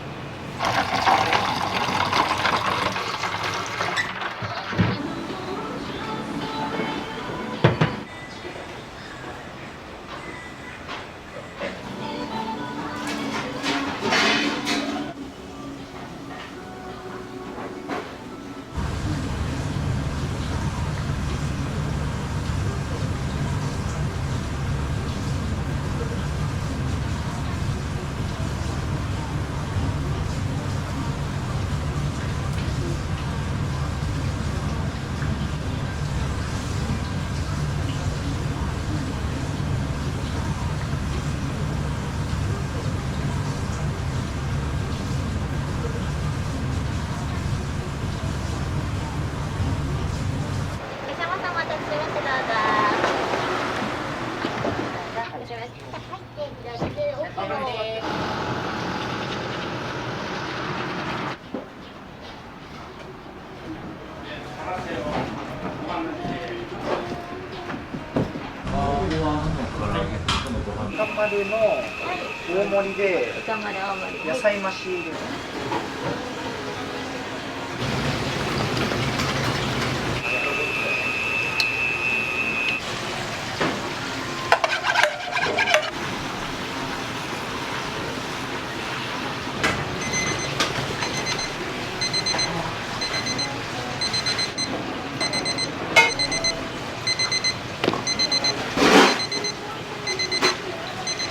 赤丸の大盛りで野菜増し入れる。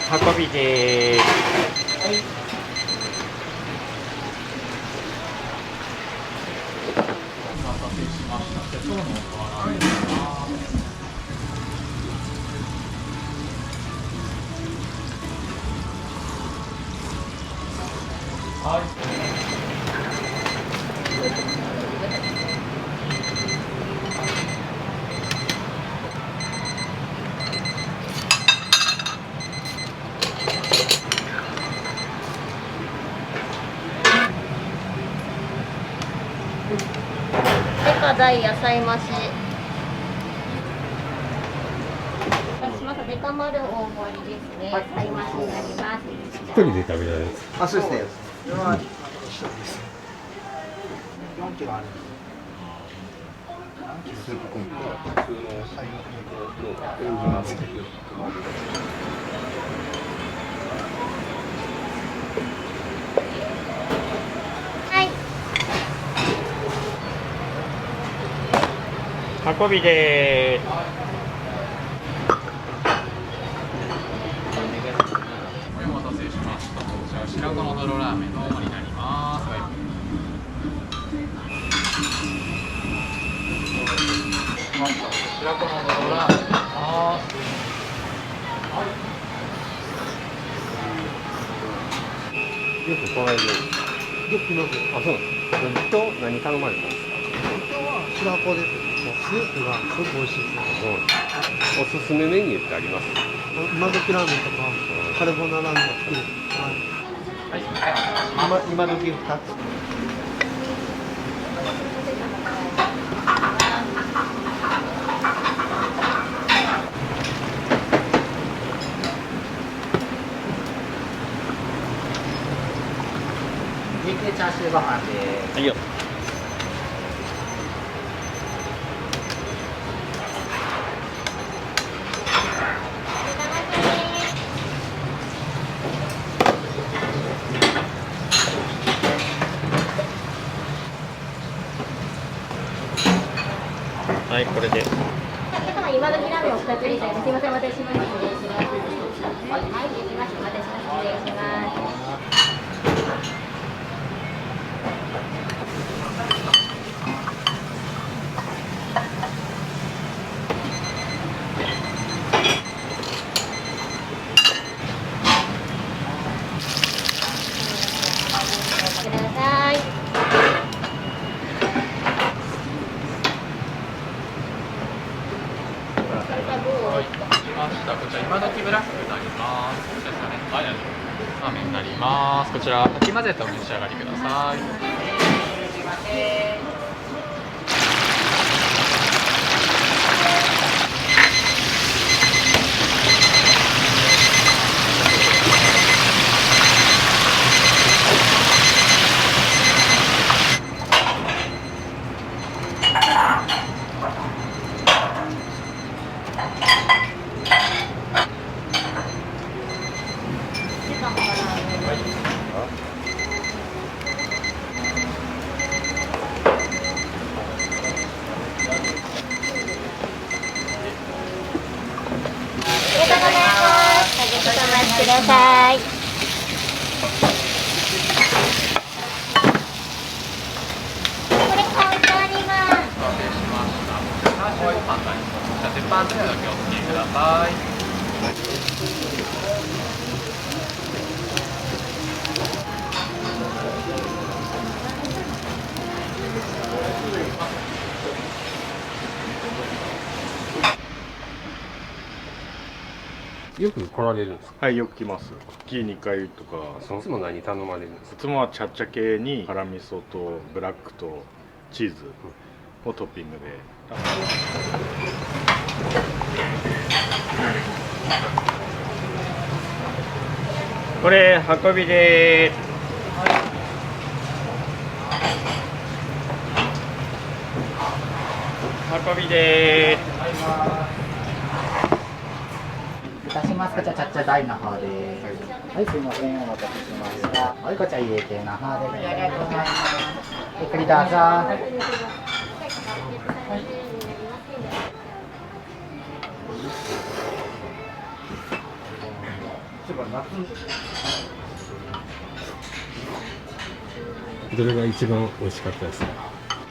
運びでーす。お待たせしました。今日のお皿になります。はい。デカ大野菜増し。お願いします。デカ丸大盛りですね。野菜増しになります。一人で食べられるんですか？あ、そうですね。これはうん一緒です。4キロあるんです。何キロスープコンプ普通の運びでーす。お待たせしました。こちら白子のどろラーメンの方になります。白子のどろラーメンになります。よく来ないで。よく来ます。あ、そうなんですか。何頼まれたんですか？白子です。スープがすごく美味しいです。おすすめメニューってあります？今時ラーメンとかカルボナーラが好きです。今時2つ。肉チャーシューご飯です。はいよ。はい、これで。今時ラーメンを2つみたいです。すみません、お待たせしました。失礼します。はい、できました。お待たせしました。失礼します。ください。ました。こちら今時ブラックになります。こちらですかね。はい、ラーメンになります。こちらかき混ぜてお召し上がりください。すいません。ください。これカウンターにます。お待たせしました。チャーシューご飯になります。こちら鉄板つゆだけお付けください。よく来られるんですか？はい、よく来ます。月2回とか。いつも何頼まれるんですか？いつもはチャッチャ系に辛味噌とブラックとチーズをトッピングで。これ運びでーす。運びでーす。いたします。こちらチャッチャ大の方です。はい、すいません、お待たせしました。はい、こちら入れての方です。ありがとうございます。ゆっくりどうぞ。どれが一番美味しかったですか？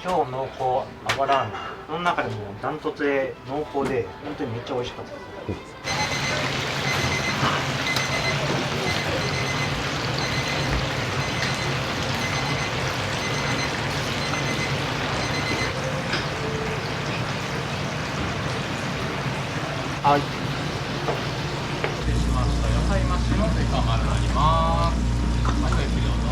超濃厚油ラーメン、その中でもダントツで濃厚で本当にめっちゃ美味しかったです。はい。失礼しました。野菜増しのデカ丸になります。はい、ごゆっくりどうぞ。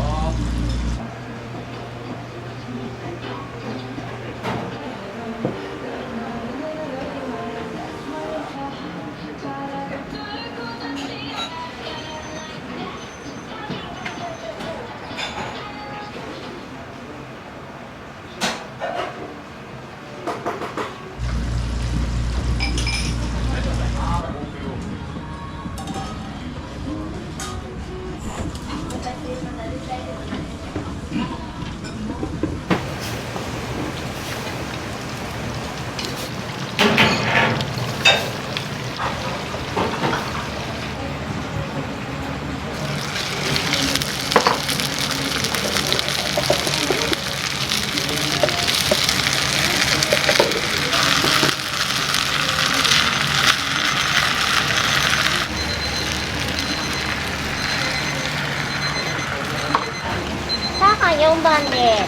4番で。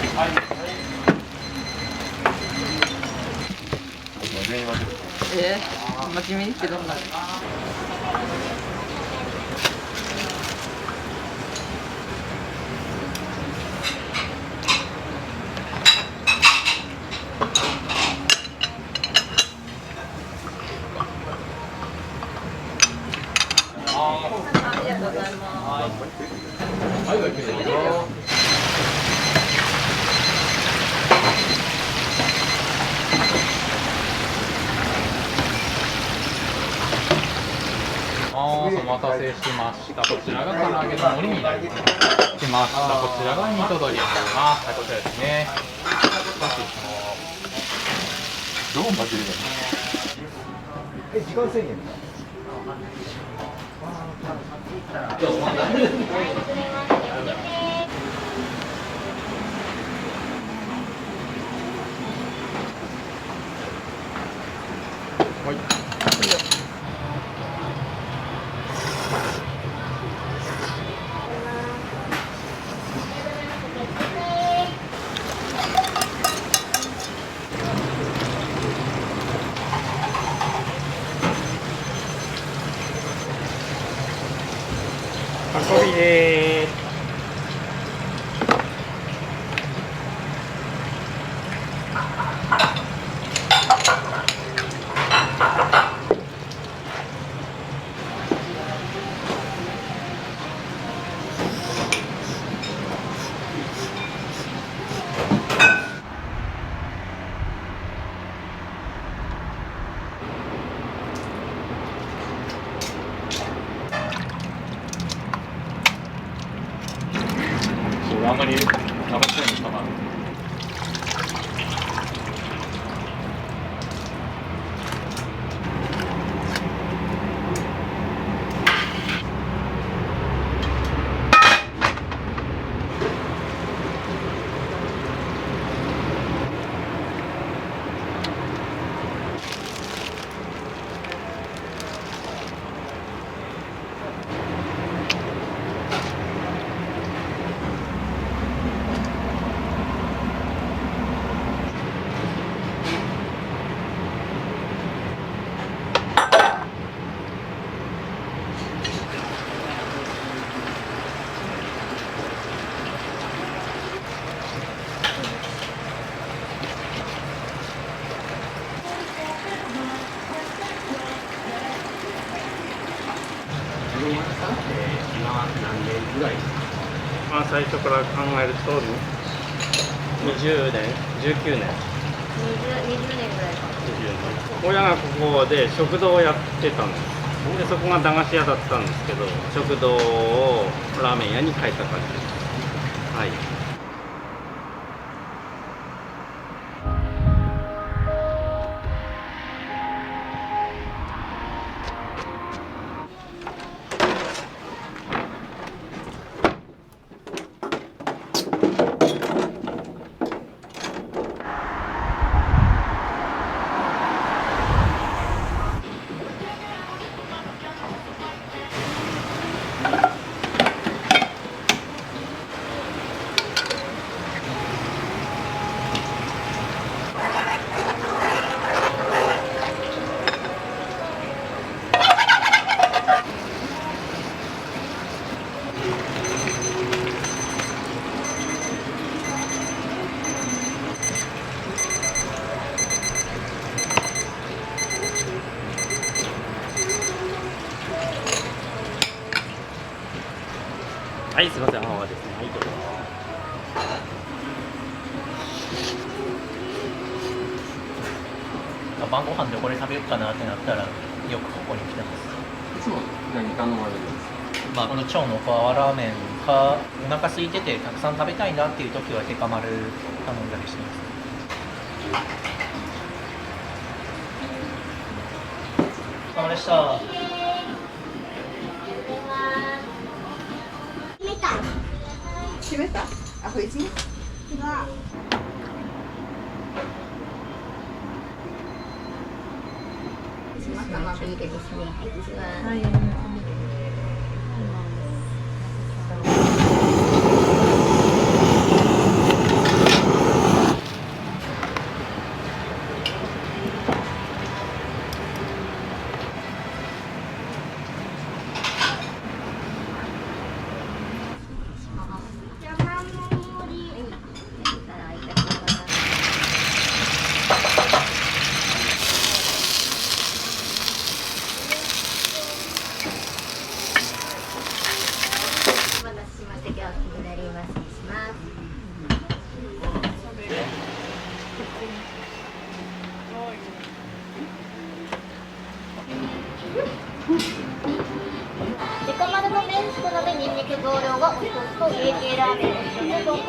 真面目にってどんな。ありがとうございます。はい、ごゆっくりどうぞ。お待たせしました。こちらが唐揚げの盛りになります。来ました。こちらがミートドリアになります。はい、こちらですね。どう混ぜればいいの？時間制限はい。運びです。あんまり流しないのかな。まあ最初から考えると20年、19年。20年ぐらいか。親がここで食堂をやってたんです。でそこが駄菓子屋だったんですけど、食堂をラーメン屋に変えた感じです。はい。はい、すいません、青はですね。はい、どうぞ。晩ご飯でこれ食べようかなってなったらよくここに来てます。いつも何頼まれるんですか？この超のパワーラーメンかお腹空いててたくさん食べたいなっていう時はデカ丸頼んだりしてます。お疲れ様でした。閉めた？あ、これ1？生ビールですね。はい。デカ丸の麺少なめニンニク増量がお一つと AK ラーメンの一つで豚骨。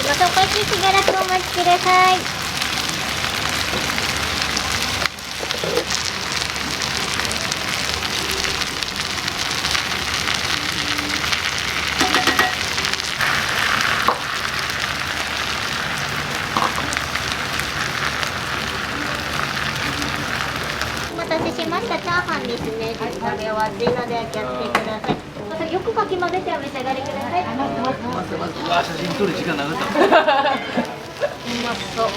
またお会計しばらくお待ちください。お待たせしました。チャーハンですね。食べ終わっていいのでお気をつけください。またよくかき混ぜてお召し上がりください。待って。うわ、写真撮る時間なかった。うまそう。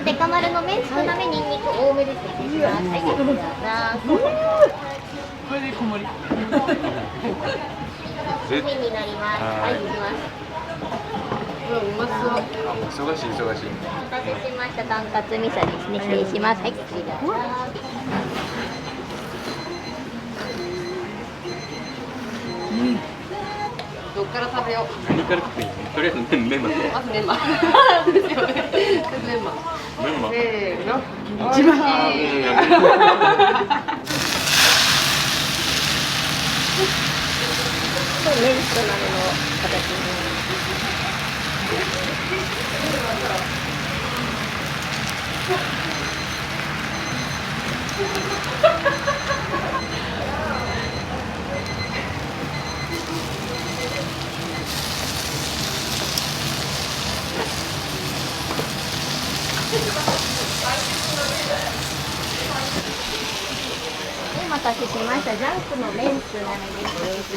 デカ丸の麺少なめニンニク多めですね。はい、これで小盛り。麺になります。はい、いきます。うまそう。忙しい。お待たせしました。とんかつ味噌ですね。失礼します。はい、こちら。どっから食べよう。何から食っていい？とりあえずメンマと。まずメンマ。ですよね。メンマ。せーの。一番。麺少なめの形に。お待たせしました。ジャンクの麺つなめです。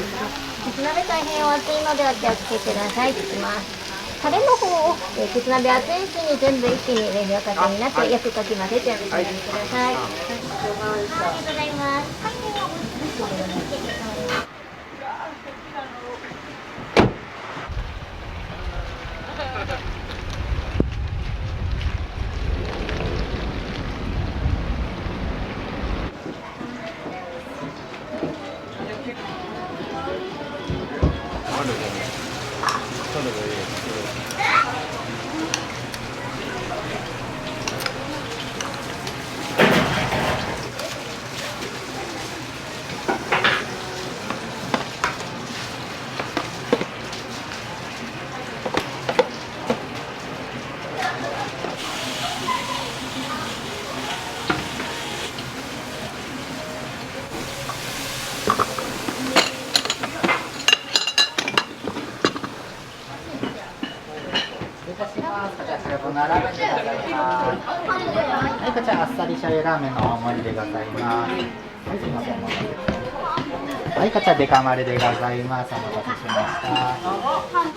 鉄鍋大変お熱いのでお気をつけください。いきます。タレの方を鉄鍋熱いうちに全部一気に上におかけになってよくかき混ぜてお召し上がりください。ありがとうございます。こちらあっさり醤油ラーメンの大盛りでございます。はい、すみません、お待たせしました。はい、こちらデカ丸でございます。お待たせしました。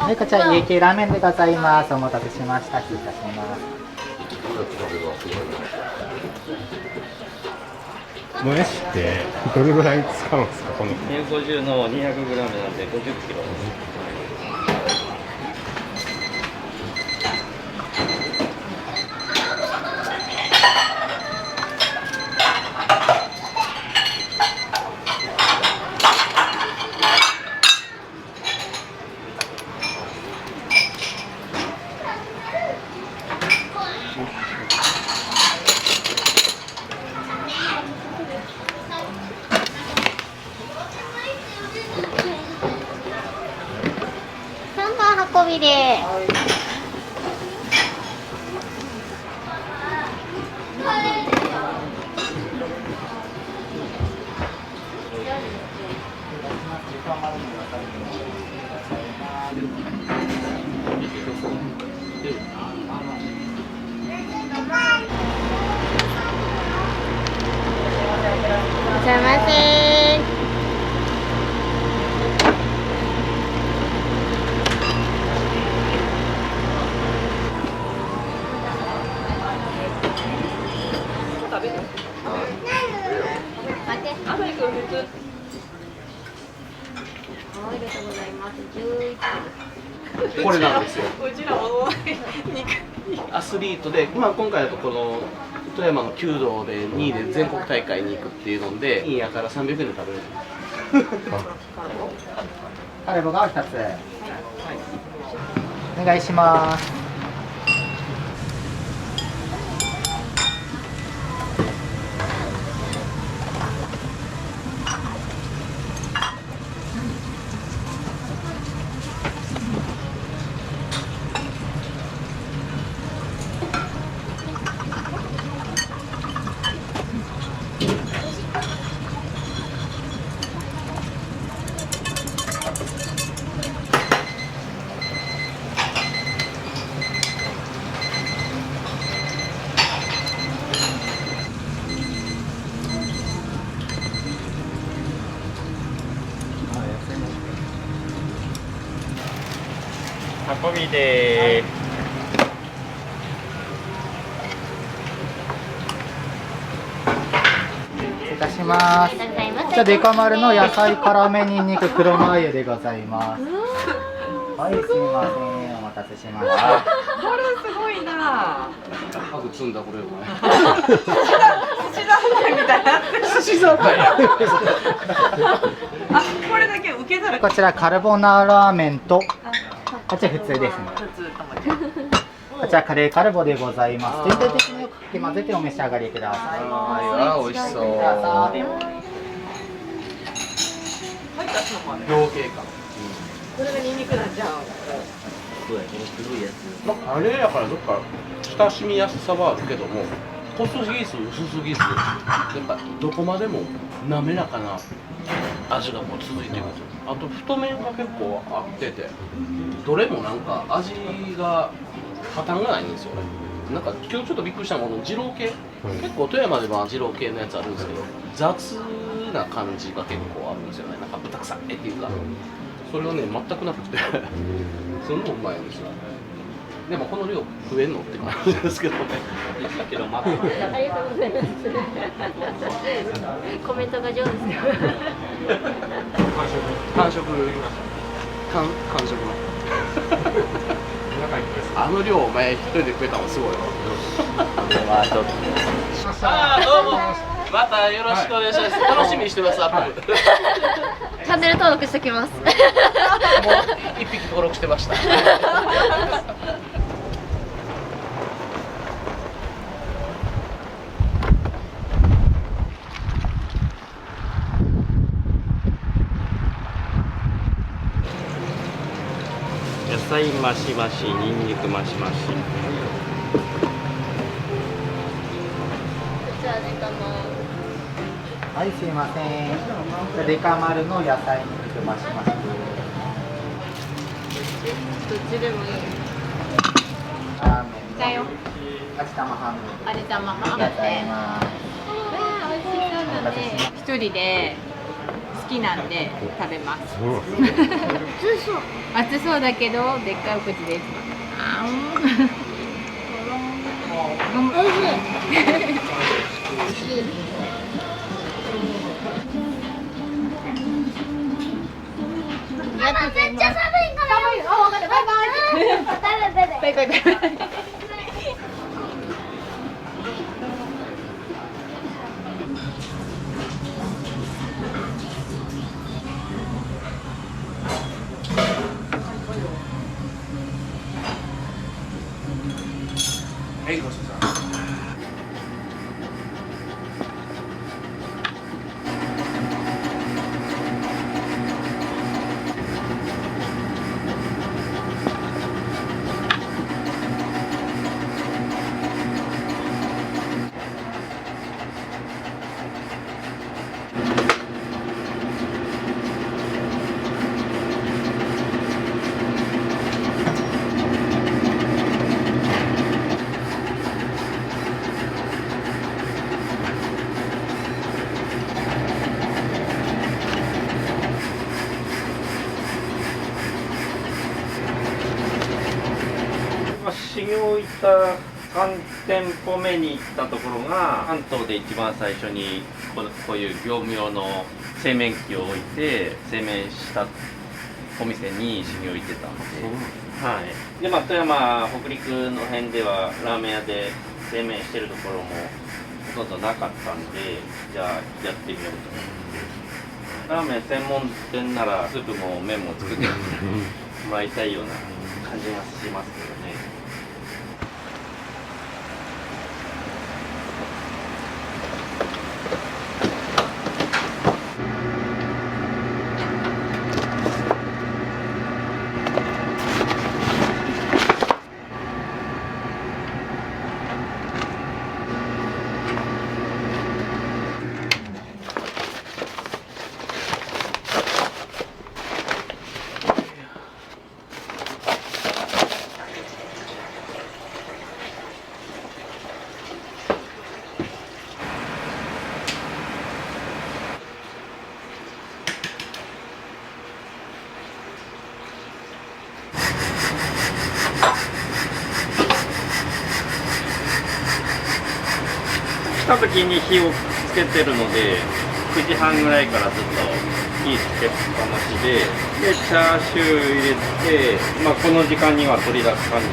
はい、こちら家系ラーメンでございます。お待たせしました。失礼いたします。もやしってどれぐらい使うんですか、この150の 200g なんで50キロ。3番運びで。すいません。これなんですよ。アスリートで、まあ、今回だとこの富山の弓道で2位で全国大会に行くっていうので、いいやから300円で食べれる。カレーボが2つ。お願いします。運びでーす。失礼いたします。じゃあデカ丸の野菜辛めにんにく黒マー油でございます。はい、すみません、お待たせしました。これすごいな。ハグ積んだこれお前。寿司みたいな。寿司ざんまいや。あ、これだけ受け皿。こちらカルボナーラーメンと、こちら普通ですね。こちらカレーカルボでございます。全体的によくかき混ぜてお召し上がりください。あ、美味しそう。養鶏か。これがニンニクなんじゃん。そうや、この黒いやつ。まあ、カレーやからどっか親しみやすさはあるけども、濃すぎず薄すぎず、やっぱどこまでも滑らかな味がこう続いていくんですよ。あと太麺が結構合ってて、どれもなんか味が破綻がないんですよね。なんか今日ちょっとびっくりしたのが二郎系、結構富山では二郎系のやつあるんですけど、雑な感じが結構あるんですよね。なんか豚臭いっていうか、それはね全くなくてそれもうまいんですよ。でもこの量増えんのって感じですけどね。けどまあ、ありがとうございます。コメントが上手ですよ。完食あの量お前一人で食えたのすごいわ。まあちょっと。ああどうも。またよろしくお願いします。楽しみにしてます。アップ。チャンネル登録しておきます。もう一匹登録してました。野菜増し増し、ニンニク増し増し。はい、すいません。デカ丸の野菜肉増します。どっちでもいい。ラーメンだよ。味玉半分。味玉ありがとうございます。美味しそうだね。一人で好きなんで食べます。熱そうだけどでっかいお口です。おいしい。めっちゃ寒いから。あ、わかった。バイバイ。バイバイ。バイバイ。はい、ごちそうさま。修行行った3店舗目に行ったところが関東で一番最初にこういう業務用の製麺機を置いて製麺したお店に修行行ってたんで、はい、で富山北陸の辺ではラーメン屋で製麺してるところもほとんどなかったんで、じゃあやってみようと思ってラーメン専門店ならスープも麺も作ってもらいたいような感じがしますけどね。来た時に火をつけてるので9時半ぐらいからずっと火つけっぱなしでチャーシュー入れて、この時間には取り出す感じ、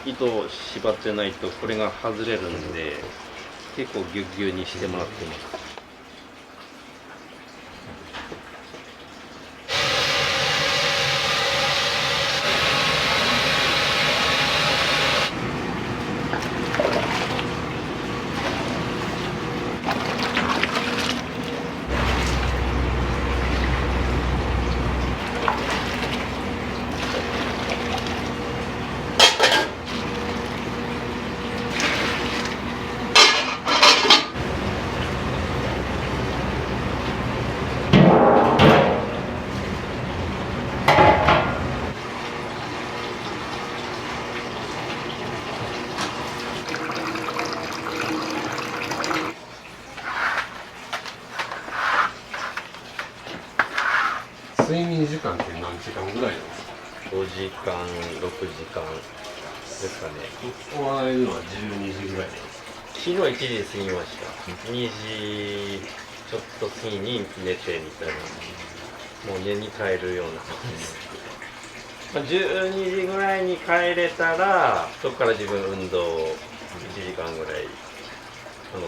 糸を縛ってないとこれが外れるんで結構ギュッギュッにしてもらってます。睡眠時間って何時間ぐらいなんですか5時間、6時間ですかね。終われるのは12時ぐらいなんですか。昨日1時過ぎました。2時ちょっと過ぎに寝てみたいな。もう家に帰るような感じです。12時ぐらいに帰れたら、そこから自分運動1時間ぐらい、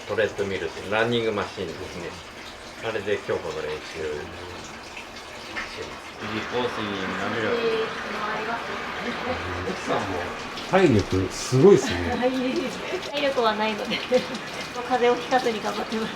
トレッドミルってランニングマシンですね。あれで競歩の練習してます。いいコースに滑らか。奥さんも体力すごいですね。体力はないので風邪をひかずに頑張ってます。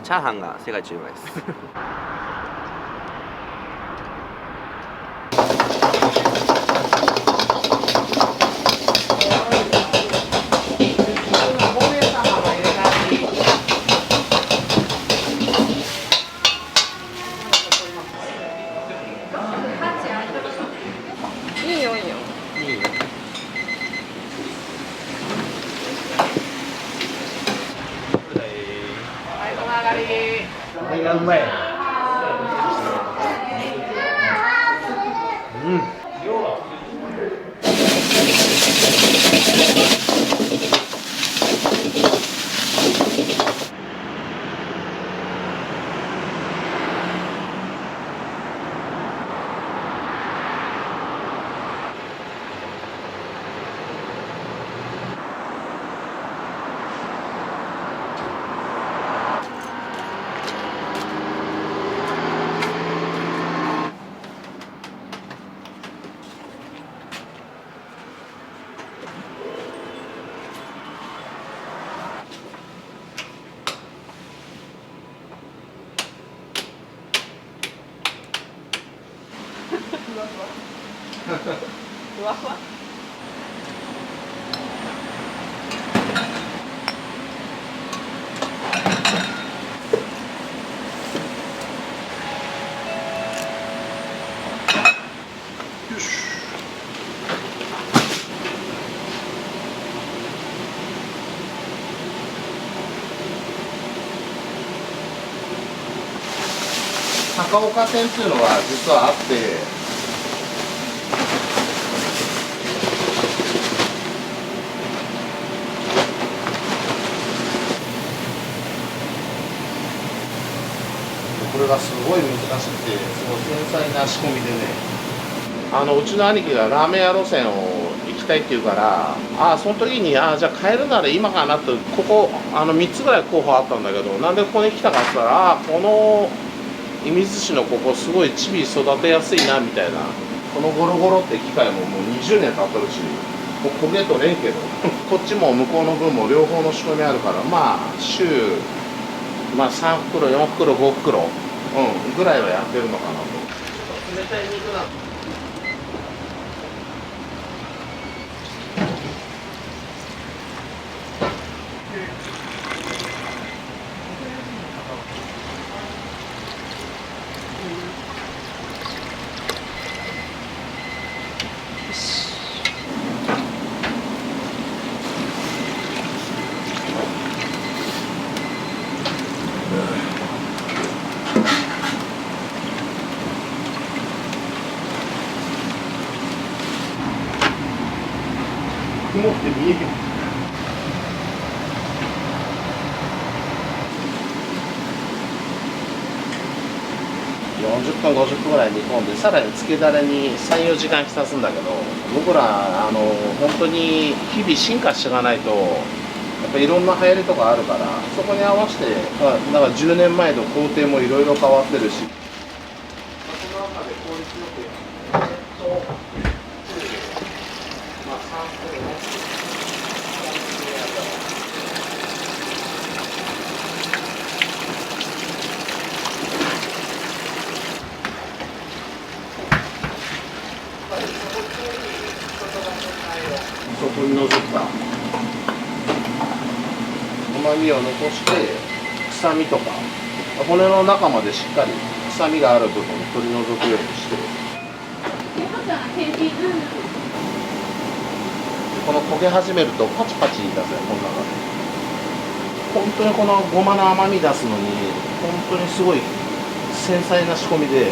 チャーハンが世界一うまいです。いいよいいよ。これがうまい。ふわふわ。高岡店っていうのは実はあって。これがすごい難しくて、すごい繊細な仕込みでね、うちの兄貴がラーメン屋路線を行きたいって言うから、その時にじゃあ帰るなら今かなと、ここ3つぐらい候補あったんだけど、なんでここに来たかって言ったら、この射水市のここすごいチビ育てやすいなみたいな、このゴロゴロって機械ももう20年経ってるし、もう焦げとれんけどこっちも向こうの分も両方の仕込みあるから、週3袋4袋5袋、ぐらいはやってるのかなと。冷たい肉なんで曇って見えへん。40分50分ぐらい煮込んで、さらにつけだれに 3,4 時間浸すんだけど、僕ら本当に日々進化していかないと、やっぱいろんな流行りとかあるから、そこに合わせてだから10年前の工程もいろいろ変わってるし、その中で効率よくそこにのせたまみを残して臭みとか骨の中までしっかり臭みがある部分を取り除くようにしてこの焦げ始めるとパチパチ言い出すよこの中で本当にこのごまの甘み出すのに本当にすごい繊細な仕込みで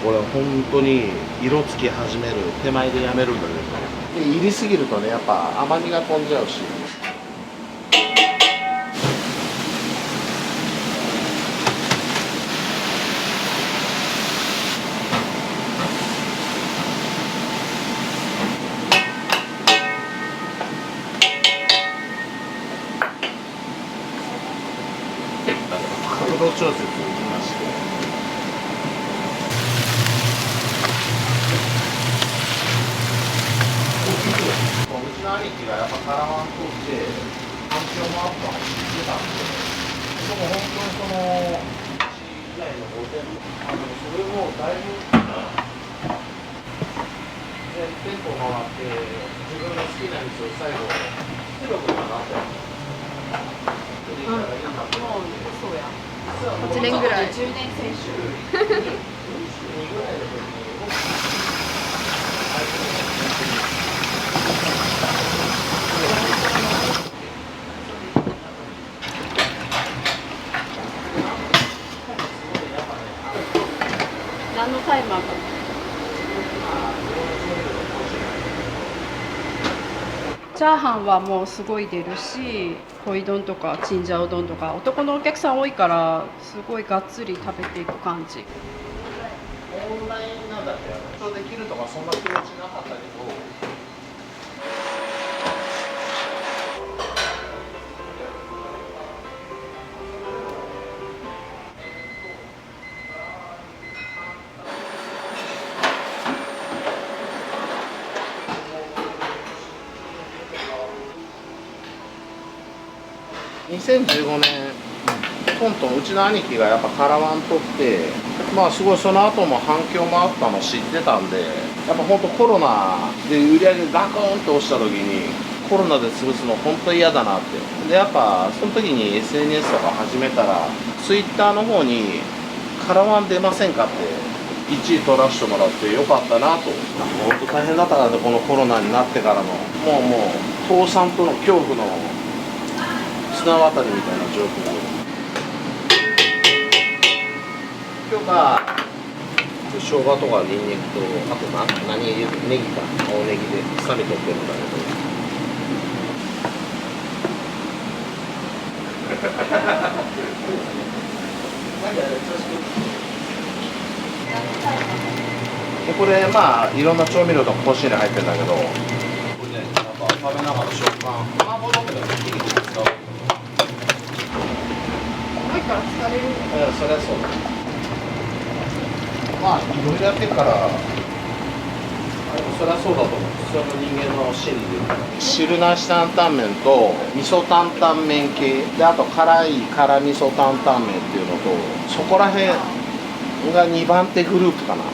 これ本当に色つき始める手前でやめるんだけどで入りすぎるとねやっぱ甘みが飛んじゃうし角度調節をしましてうちの兄貴がやっぱカラワンとって反響もあったのを知ってたんででも本当にその以外の5店舗それもだいぶ店舗回って自分の好きな店を最後広くなってそうや8年ぐらい10年選手何のタイマーかチャーハンはもうすごい出るしホイ丼とかチンジャオ丼とか男のお客さん多いからすごいがっつり食べていく感じオンラインなんだっけできるとかそんな気持ちなかったけど2015年トントンうちの兄貴がやっぱカラワン取ってまあすごいその後も反響もあったの知ってたんでやっぱ本当コロナで売り上げガクンと落ちた時にコロナで潰すの本当嫌だなってでやっぱその時に SNS とか始めたら Twitter の方にカラワン出ませんかって1位取らせてもらってよかったなと本当大変だったからねこのコロナになってからのもう倒産との恐怖の綱渡りみたいな状況で今日が生姜とかニンニクとあと何ネギか青ネギで臭み取ってるんだけどこれまあいろんな調味料とか香辛料入ってるんだけどこれねなんか食べながら食感麻婆豆腐でもいいですか重いから疲れるそりゃそうだまあいろいろやってるからそりゃそうだと思う普通の人間の心理で汁なし担々麺と味噌担々麺系であと辛い辛味噌担々麺っていうのとそこら辺が2番手グループかな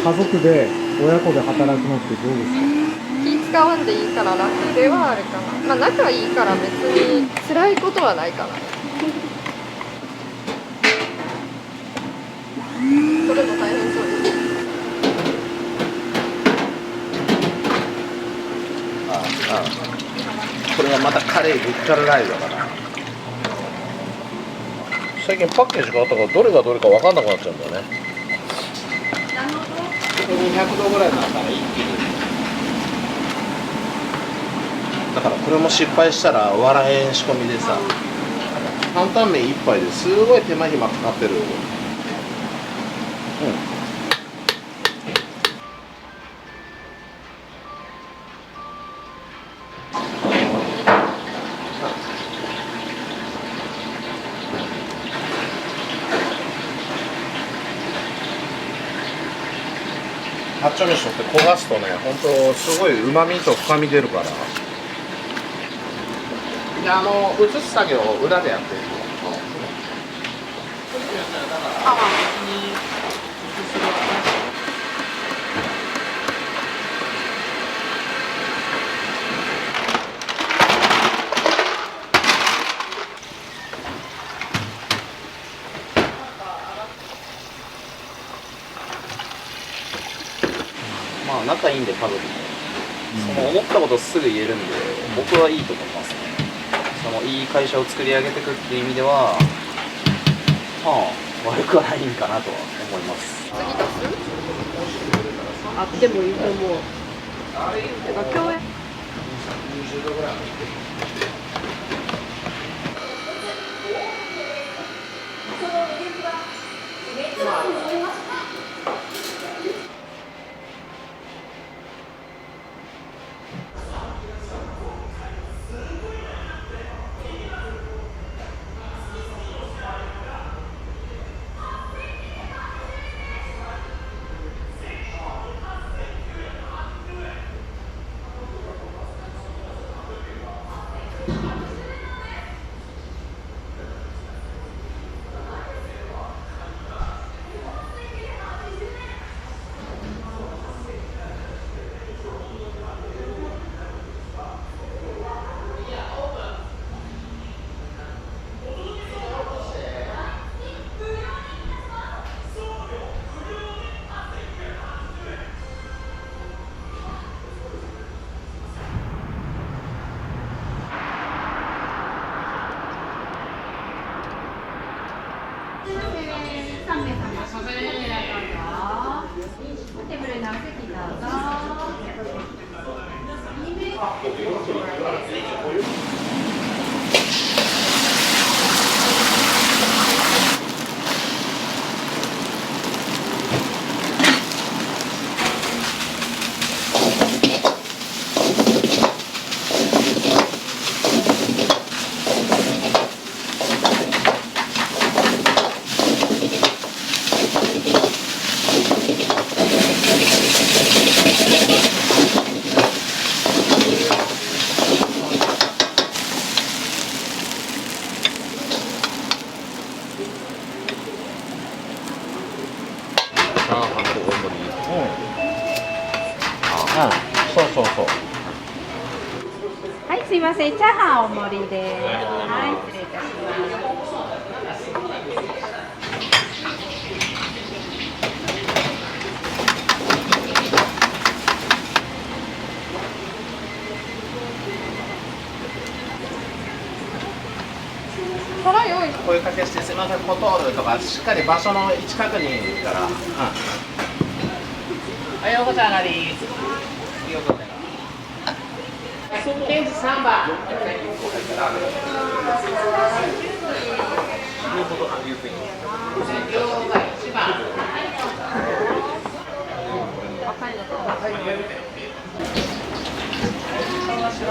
家族で親子で働くのってどうですか？気使わんでいいから楽ではあるかな。まあ仲いいから別に辛いことはないかな。それも大変そうです。これがまたカレー激辛ライブだから最近パッケージ変わったからどれがどれか分かんなくなっちゃうんだよね200度ぐらいになったら一気に。だからこれも失敗したら笑えん仕込みでさ、担々麺一杯ですごい手間暇かかってる。八丁味噌って焦がすとね、本当すごい旨味と深み出るから。で、移す作業を裏でやってる。まあ仲いいんで家族も、その思ったことすぐ言えるんで、僕はいいと思いますね。そのいい会社を作り上げていくっていう意味では、まあ悪くはないんかなとは思います。あってもいいと思う。てか共演。そうそうそう。はい、すいません、チャーハン大盛りです。はい、失礼いたし声かけしてすみません、ここ通るとか、しっかり場所の位置確認から。はい、お子ちゃん上がり。ケンジ3番。どう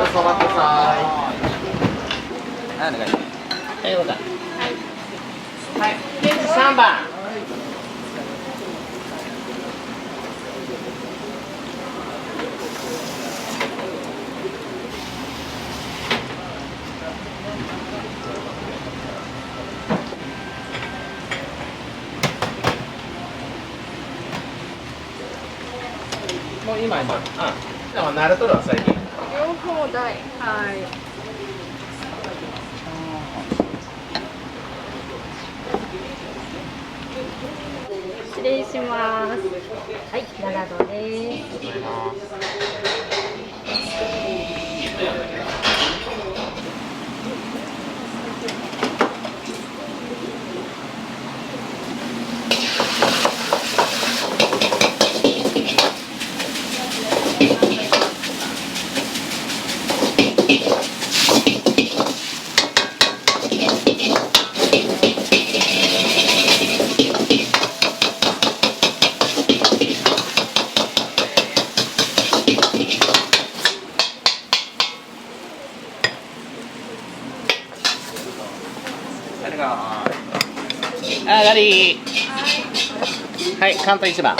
ぞお待ちください。はい、お願いします。はい、お願いします。はい、ケンジ3番。もう今、でも慣れとるわ、最近。両方大。はい。失礼します。はい、7度です。あがり。はい、関東一番。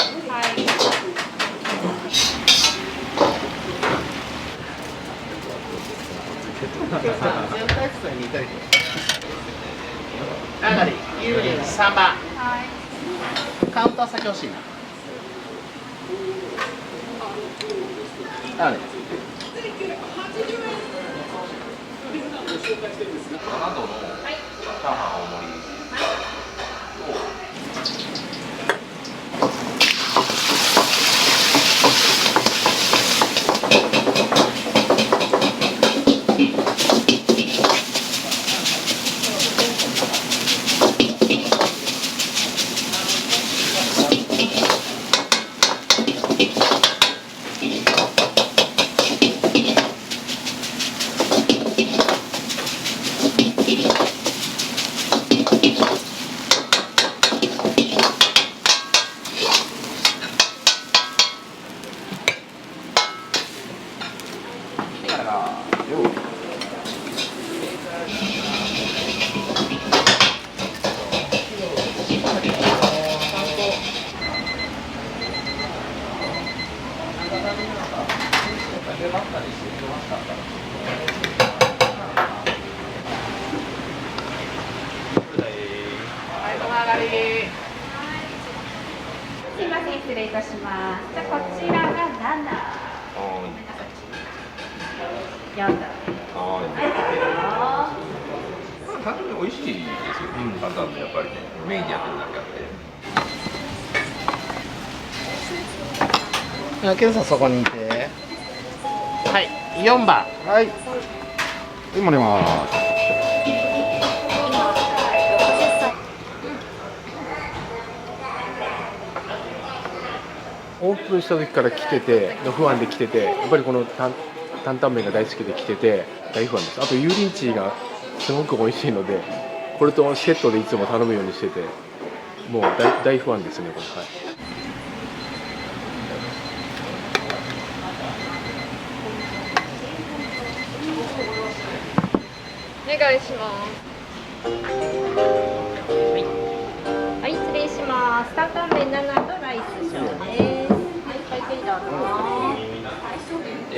あがり、ゆうりん3番。カウントは先欲しいな。あれ。7度のチャーハン大盛り。すいません、失礼いたします。じゃあこちらが7。4だ。単純に美味しいですよね。パターンもやっぱりね、メインでやってるだけあって。ケンさんそこにいて。はい、4番。はい。盛ります。オープンした時から来てて不安で来てて、やっぱりこの担々麺が大好きで来てて大不安です。あと油淋鶏がすごく美味しいので、これとセットでいつも頼むようにしてて、もう大不安ですねこれ。はい。お願いします。はい、失礼します。担々麺7とライス小です。はい、会計どうぞ。150円。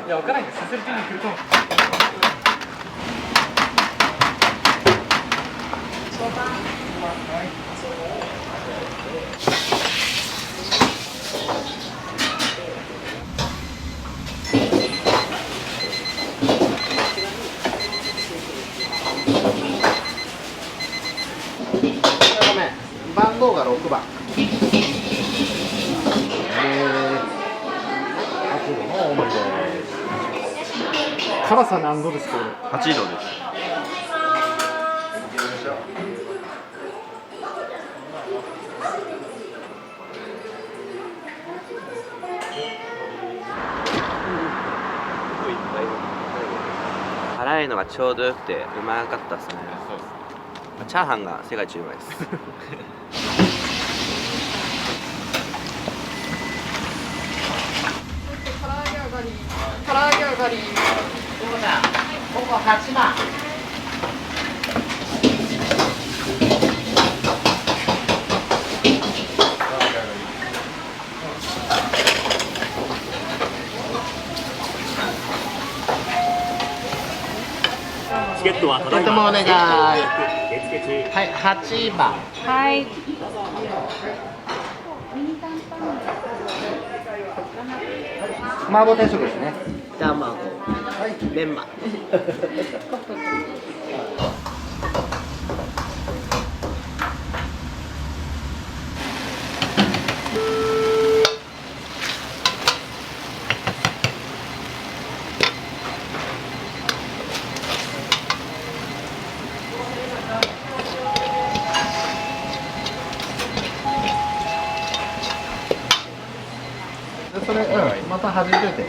いや、わからないけど、させる時に来ると思う。ごめん、番号が6番。辛さ何度ですか？これ。8度です。辛いのがちょうどよくてうまかったですね。チャーハンが世界一うまいです。唐揚げ上がり。どうだ。ここ8番。チケットはただいま。お願い。はい、8番。はい。麻婆定食ですね。卵、メンマ。それ、また始めて。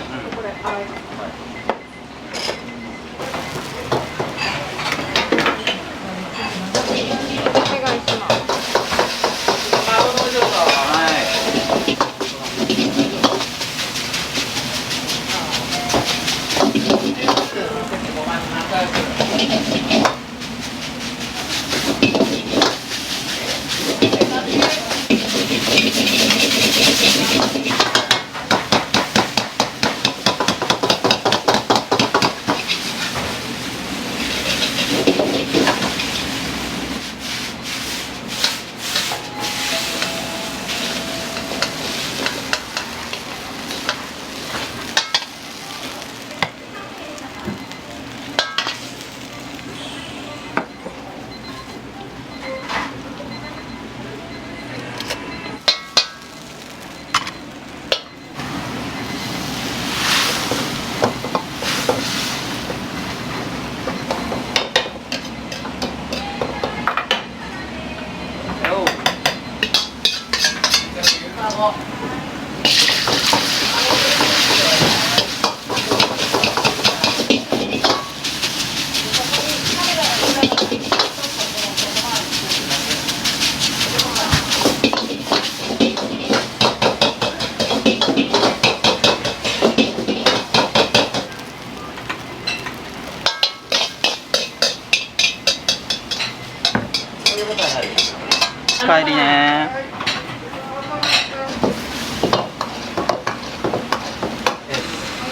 帰りね。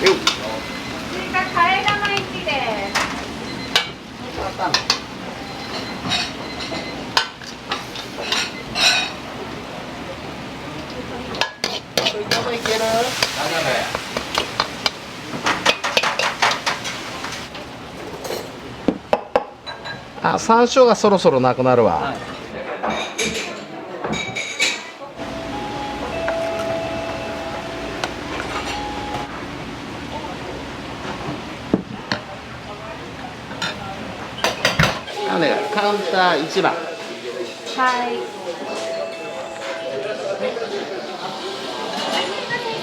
追加カレー玉1です。いける？あ、山椒がそろそろなくなるわ。カウンター1番。はい。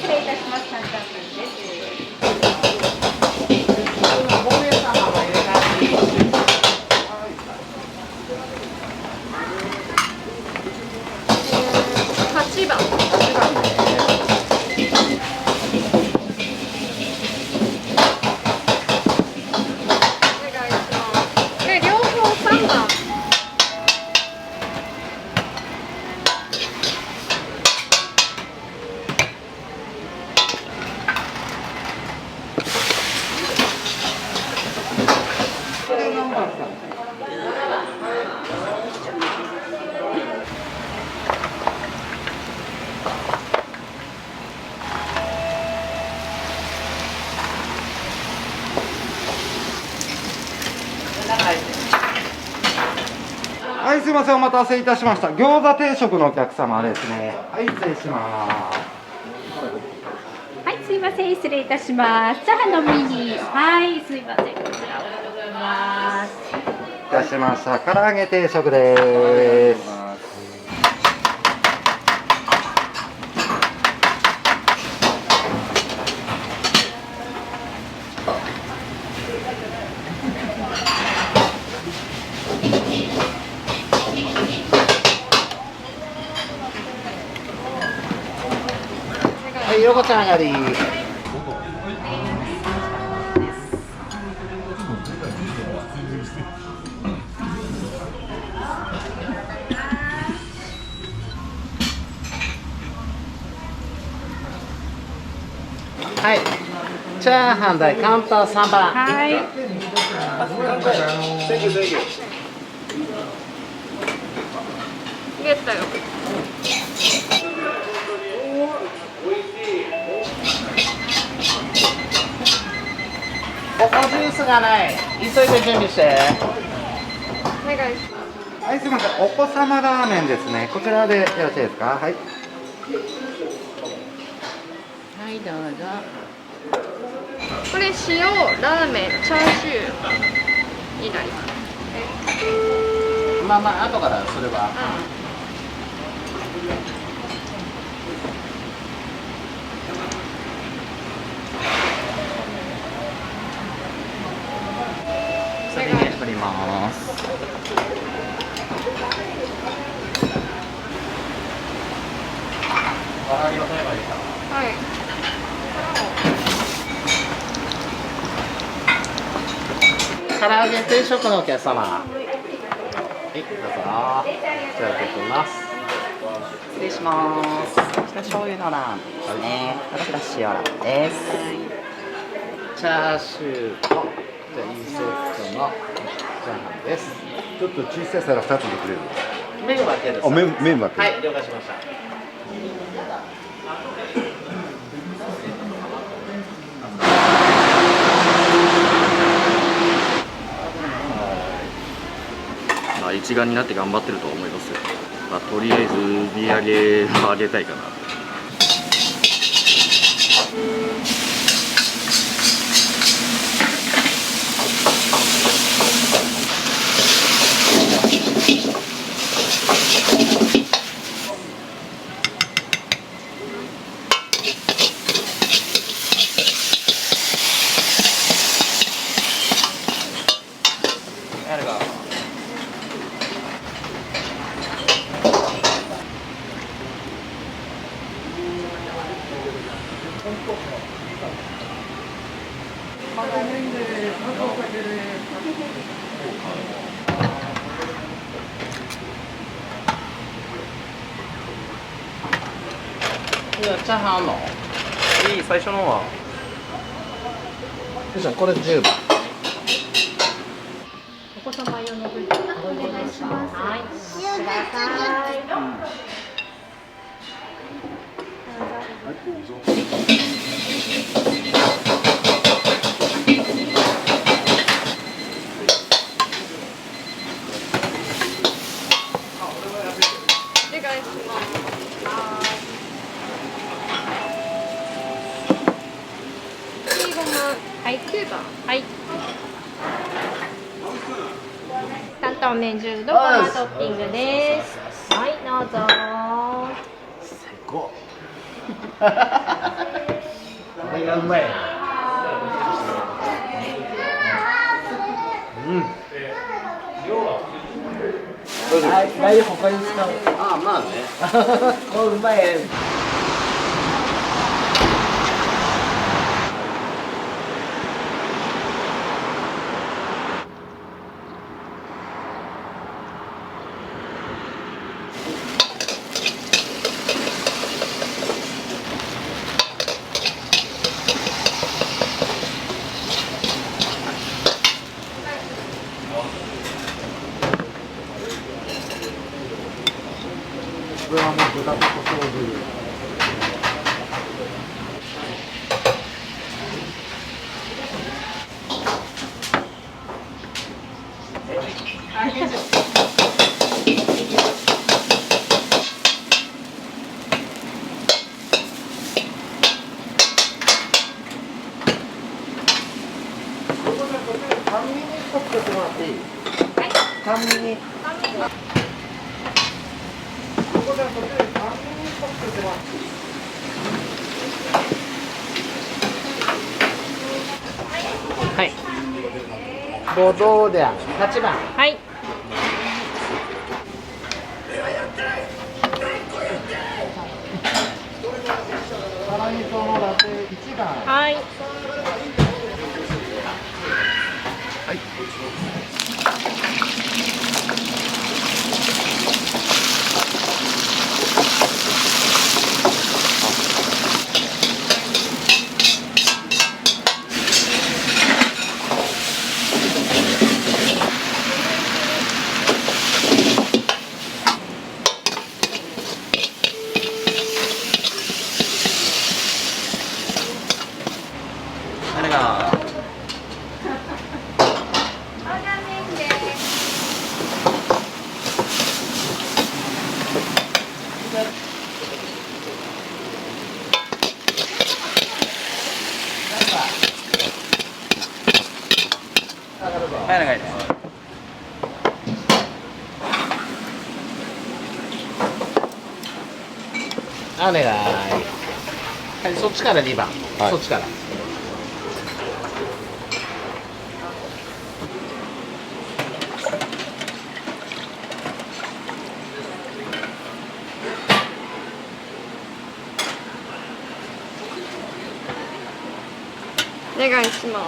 失礼いたします。カウンター2です。8番。両方3番。はい、すみません、お待たせいたしました。餃子定食のお客様ですね。はい、失礼します。はい、すいません、失礼いたします。チャーハンの上に、はい、すいません、こちらお願いします。いたしました。唐揚げ定食です。はい、横ちゃん上がり。はい、チャーハン台カウンター3番。はい。ゲットよ。おこジュースがない。急いで準備して。お願いします。はい、すみません。お子様ラーメンですね。こちらでよろしいですか。はい。はい、どうぞ。これ塩ラーメンチャーシューになります。まあまあ後からそれは。取ります。はい。唐揚げ定食のお客様。はい、どうぞ。じゃあ受け取ります。失礼します。こちら醤油のラーメンですね。こちら塩ラーメンです。チャーシューとじゃあインセットのチャーハンです。ちょっと小さい皿2つでくれる。麺分けです。あ、麺分け。はい、了解しました。まあ、一丸になって頑張ってると思いますよ。まあ、とりあえず売り上げは上げたいかな。チャーハンのいい最初のはこれ10番。お子様用のグリルお願いします。はい、ください。お願いします。はい、9番。はい。担々麺10度ごまトッピングです。はい、どうぞ。最高。これがうまい。はい、内容他に使う。ああ、まあね。これうまい。これはもう豚と胡椒汁。半身に取ってもらっていい？はい。半身に。はい。ボドーデャ8番。はい。辛味噌のラテ1番。はい。はい。誰がはい、お願いします。お願い。はい、そっちから2番。はい、そっちから。お願いします。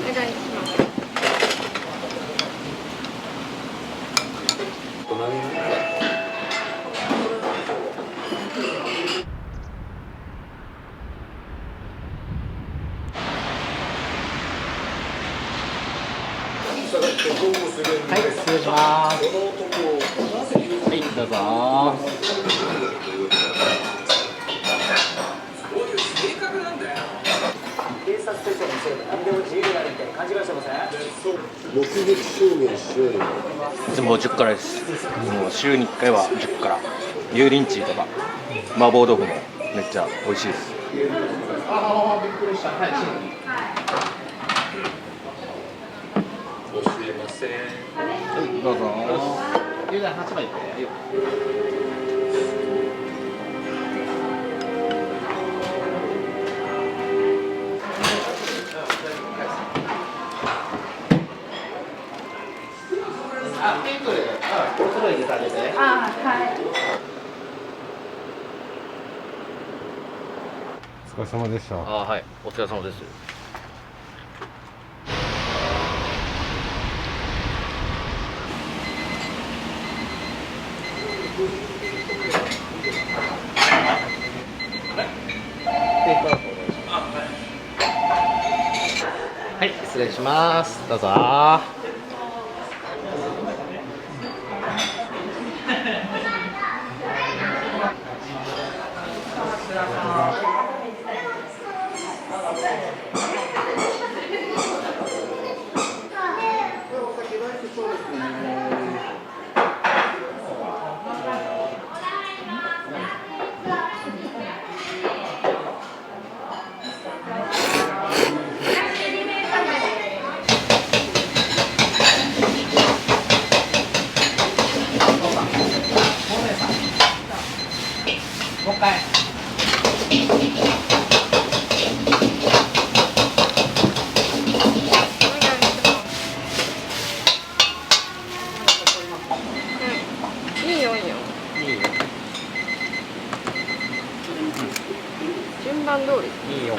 お願いします。はい、失礼します。はい、どうぞ。警察手帳にすれば何でも自由になるみたいに勘違いしてません？目撃証言しようよ。いつも10辛です。もう週に1回は10辛。油淋鶏とか麻婆豆腐もめっちゃ美味しいです。ああ、びっくりした。はい。教えません。はい、どうぞ。ゆうだ8枚いって。あ、ピンクで、おそろいで食べて。あ、はい。お疲れ様でした。はい、お疲れ様です。はい、失礼します。どうぞ。もう一回。いいよいいよ。順番通り。いいよ。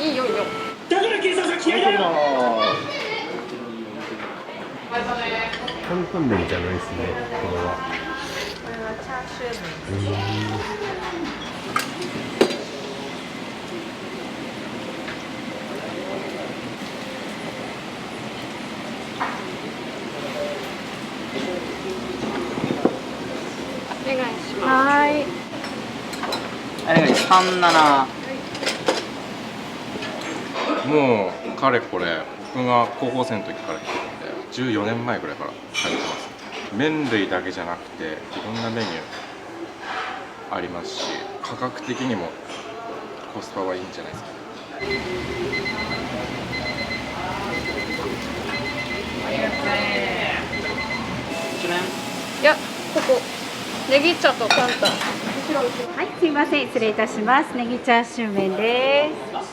いいよいいよ。だから警察は気合いだよ。担々麺じゃないですね、これは。これはチャーシュー麺。お願いします。はい。あれが37。もうかれこれ僕が高校生の時から来てるんで14年前ぐらいから通ってます。麺類だけじゃなくていろんなメニューありますし、価格的にもコスパはいいんじゃないですか。いや、ここネギ茶と担々。はい、すいません、失礼いたします。ネギチャーシュー麺です。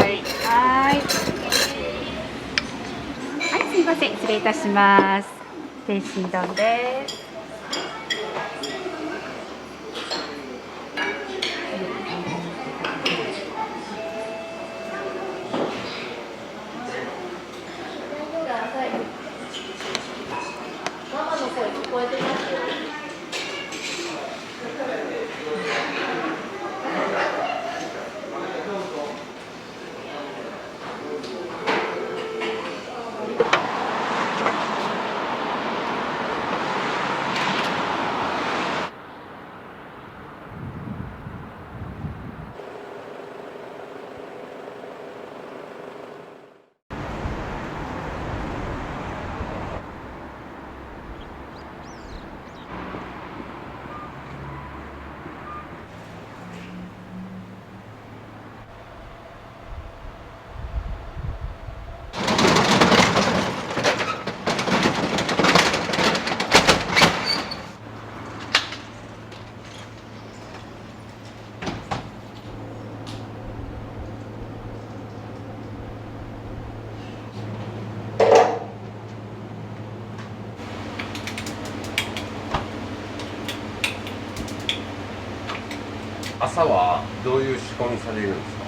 い。はい。はい、すいません、失礼いたします。天津丼です。ママの声聞こえてます？朝はどういう仕込みされるんですか？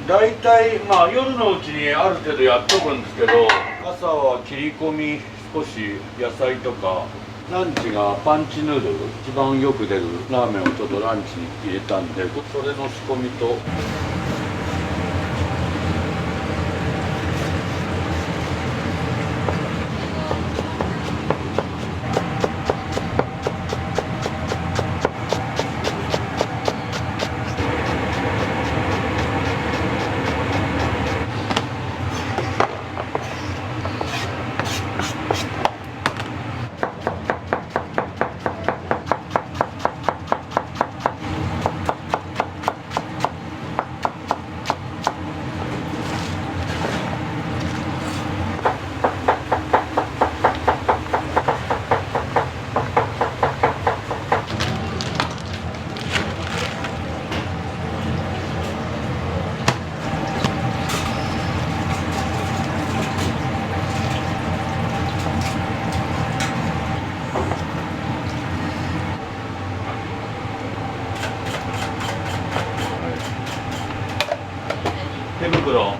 大体まあ夜のうちにある程度やっとくんですけど、朝は切り込み少し野菜とか、ランチがパンチヌードル、一番よく出るラーメンをちょっとランチに入れたんで、それの仕込みと。手袋。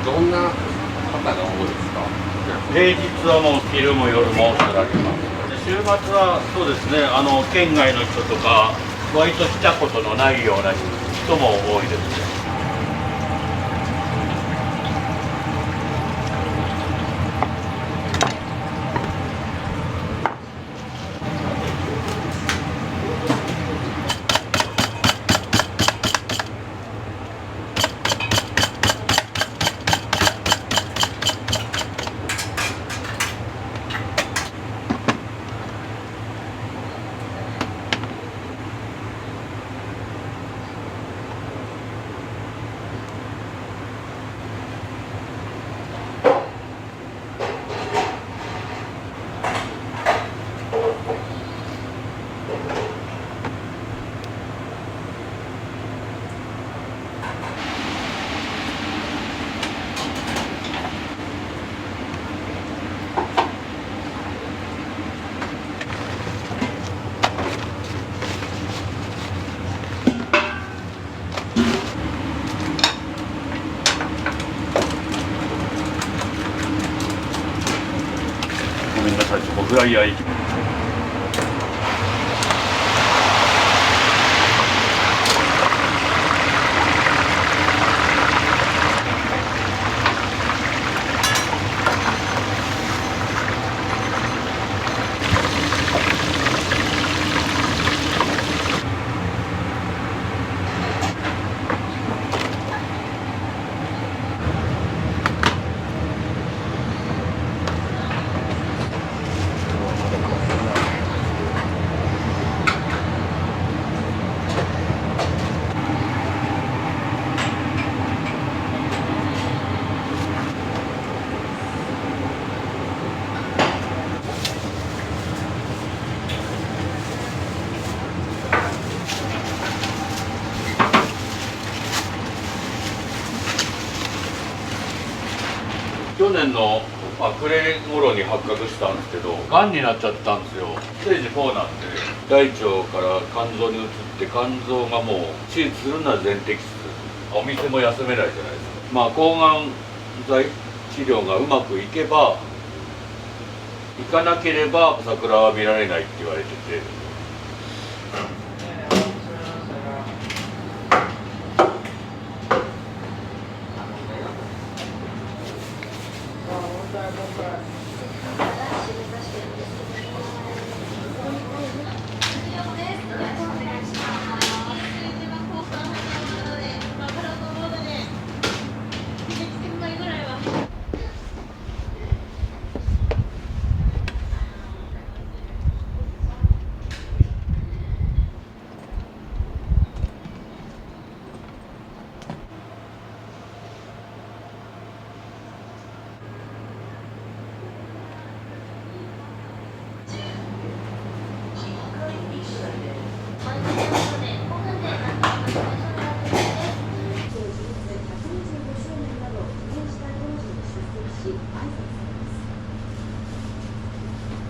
どんな方が多いですか？平日はもう昼も夜もおられます。週末はそうですね、県外の人とか割と来たことのないような人も多いですね。ごめんなさい、ちょっとフライヤー行きます。年の暮れ頃に発覚したんですけど、がんになっちゃったんですよ。ステージ4なんで、大腸から肝臓に移って、肝臓がもう手術するなら全摘出、お店も休めないじゃないですか。まあ抗がん剤治療がうまくいけば、いかなければ桜は見られないって言われてて。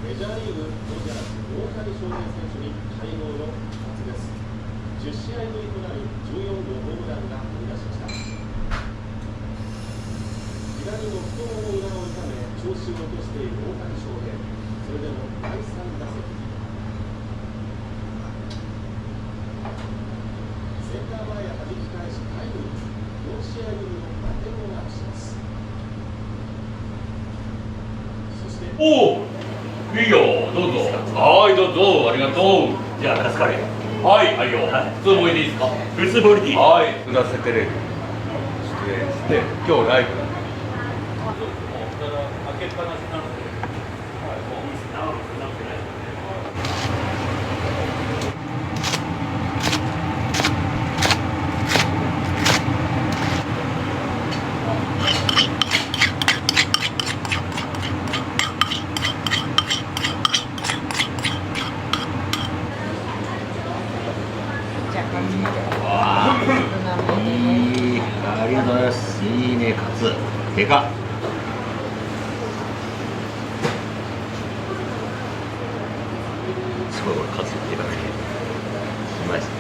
メジャーリーグドジャース大谷翔平選手に待望の復活です。10試合ぶりとなる14号ホームランが飛び出しました。左の太もも裏を痛め調子を落としている大谷翔平。それでも第3打席、センター前へ弾き返しタイムリー。4試合ぶりの打点をマークします。そしておお、いいよ、どうぞ。はい、どうぞ、ありがとう。じゃあ、カツカレー。はい、はいよ。普通盛りでいいですか。普通盛りでいい。はい、うなせテレビ。出演して、今日ライブなんで。開けっぱなしなので。はい、もう長くなってない。ありがとうございます。いいね、カツ。でかっ。すごい、これカツでかいね。うまいですね。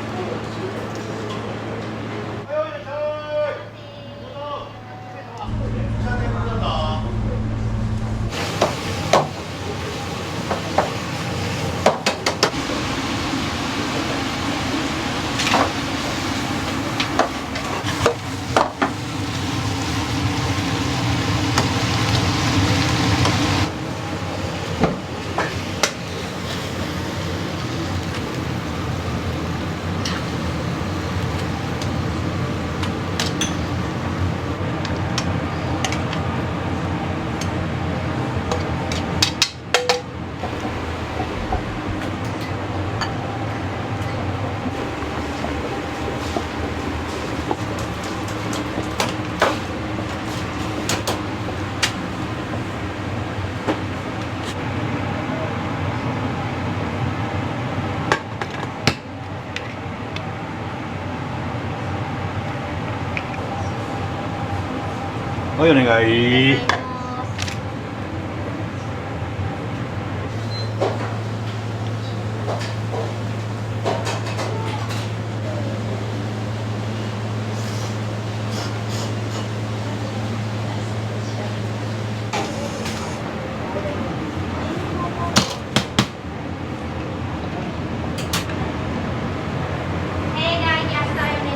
はい、お願い。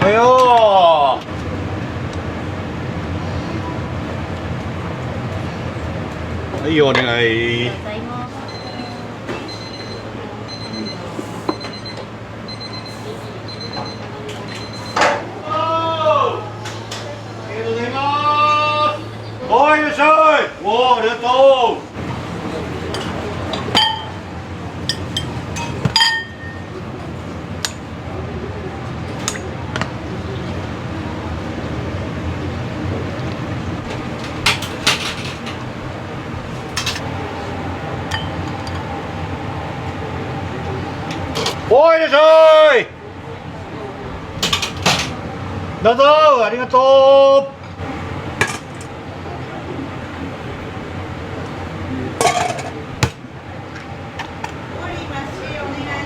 はいよー。はい、お願い。はい、いらっしゃい。おお、ありがとう。おい、いらっしゃい。どうぞ、ありがとう。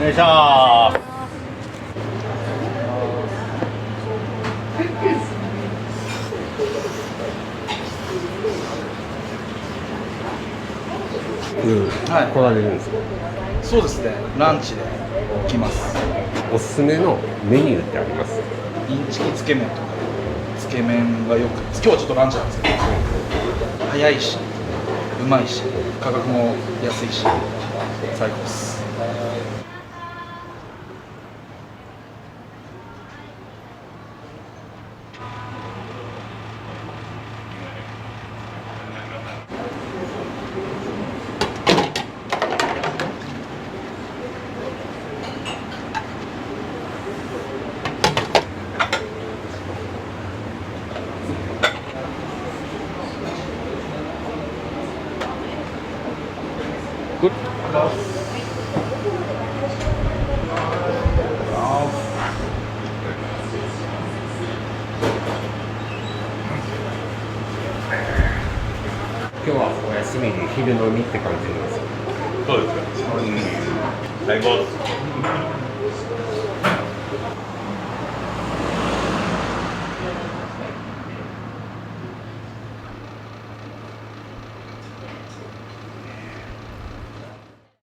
よいしょ来られるんですか？そうですね、ランチで来ます。おすすめのメニューってあります？インチキつけ麺とか、つけ麺がよく、今日はちょっとランチなんですけど、早いし、うまいし、価格も安いし、最高です。Good.今日はお休みで昼飲みって感じなんですか？そうですか。最高です。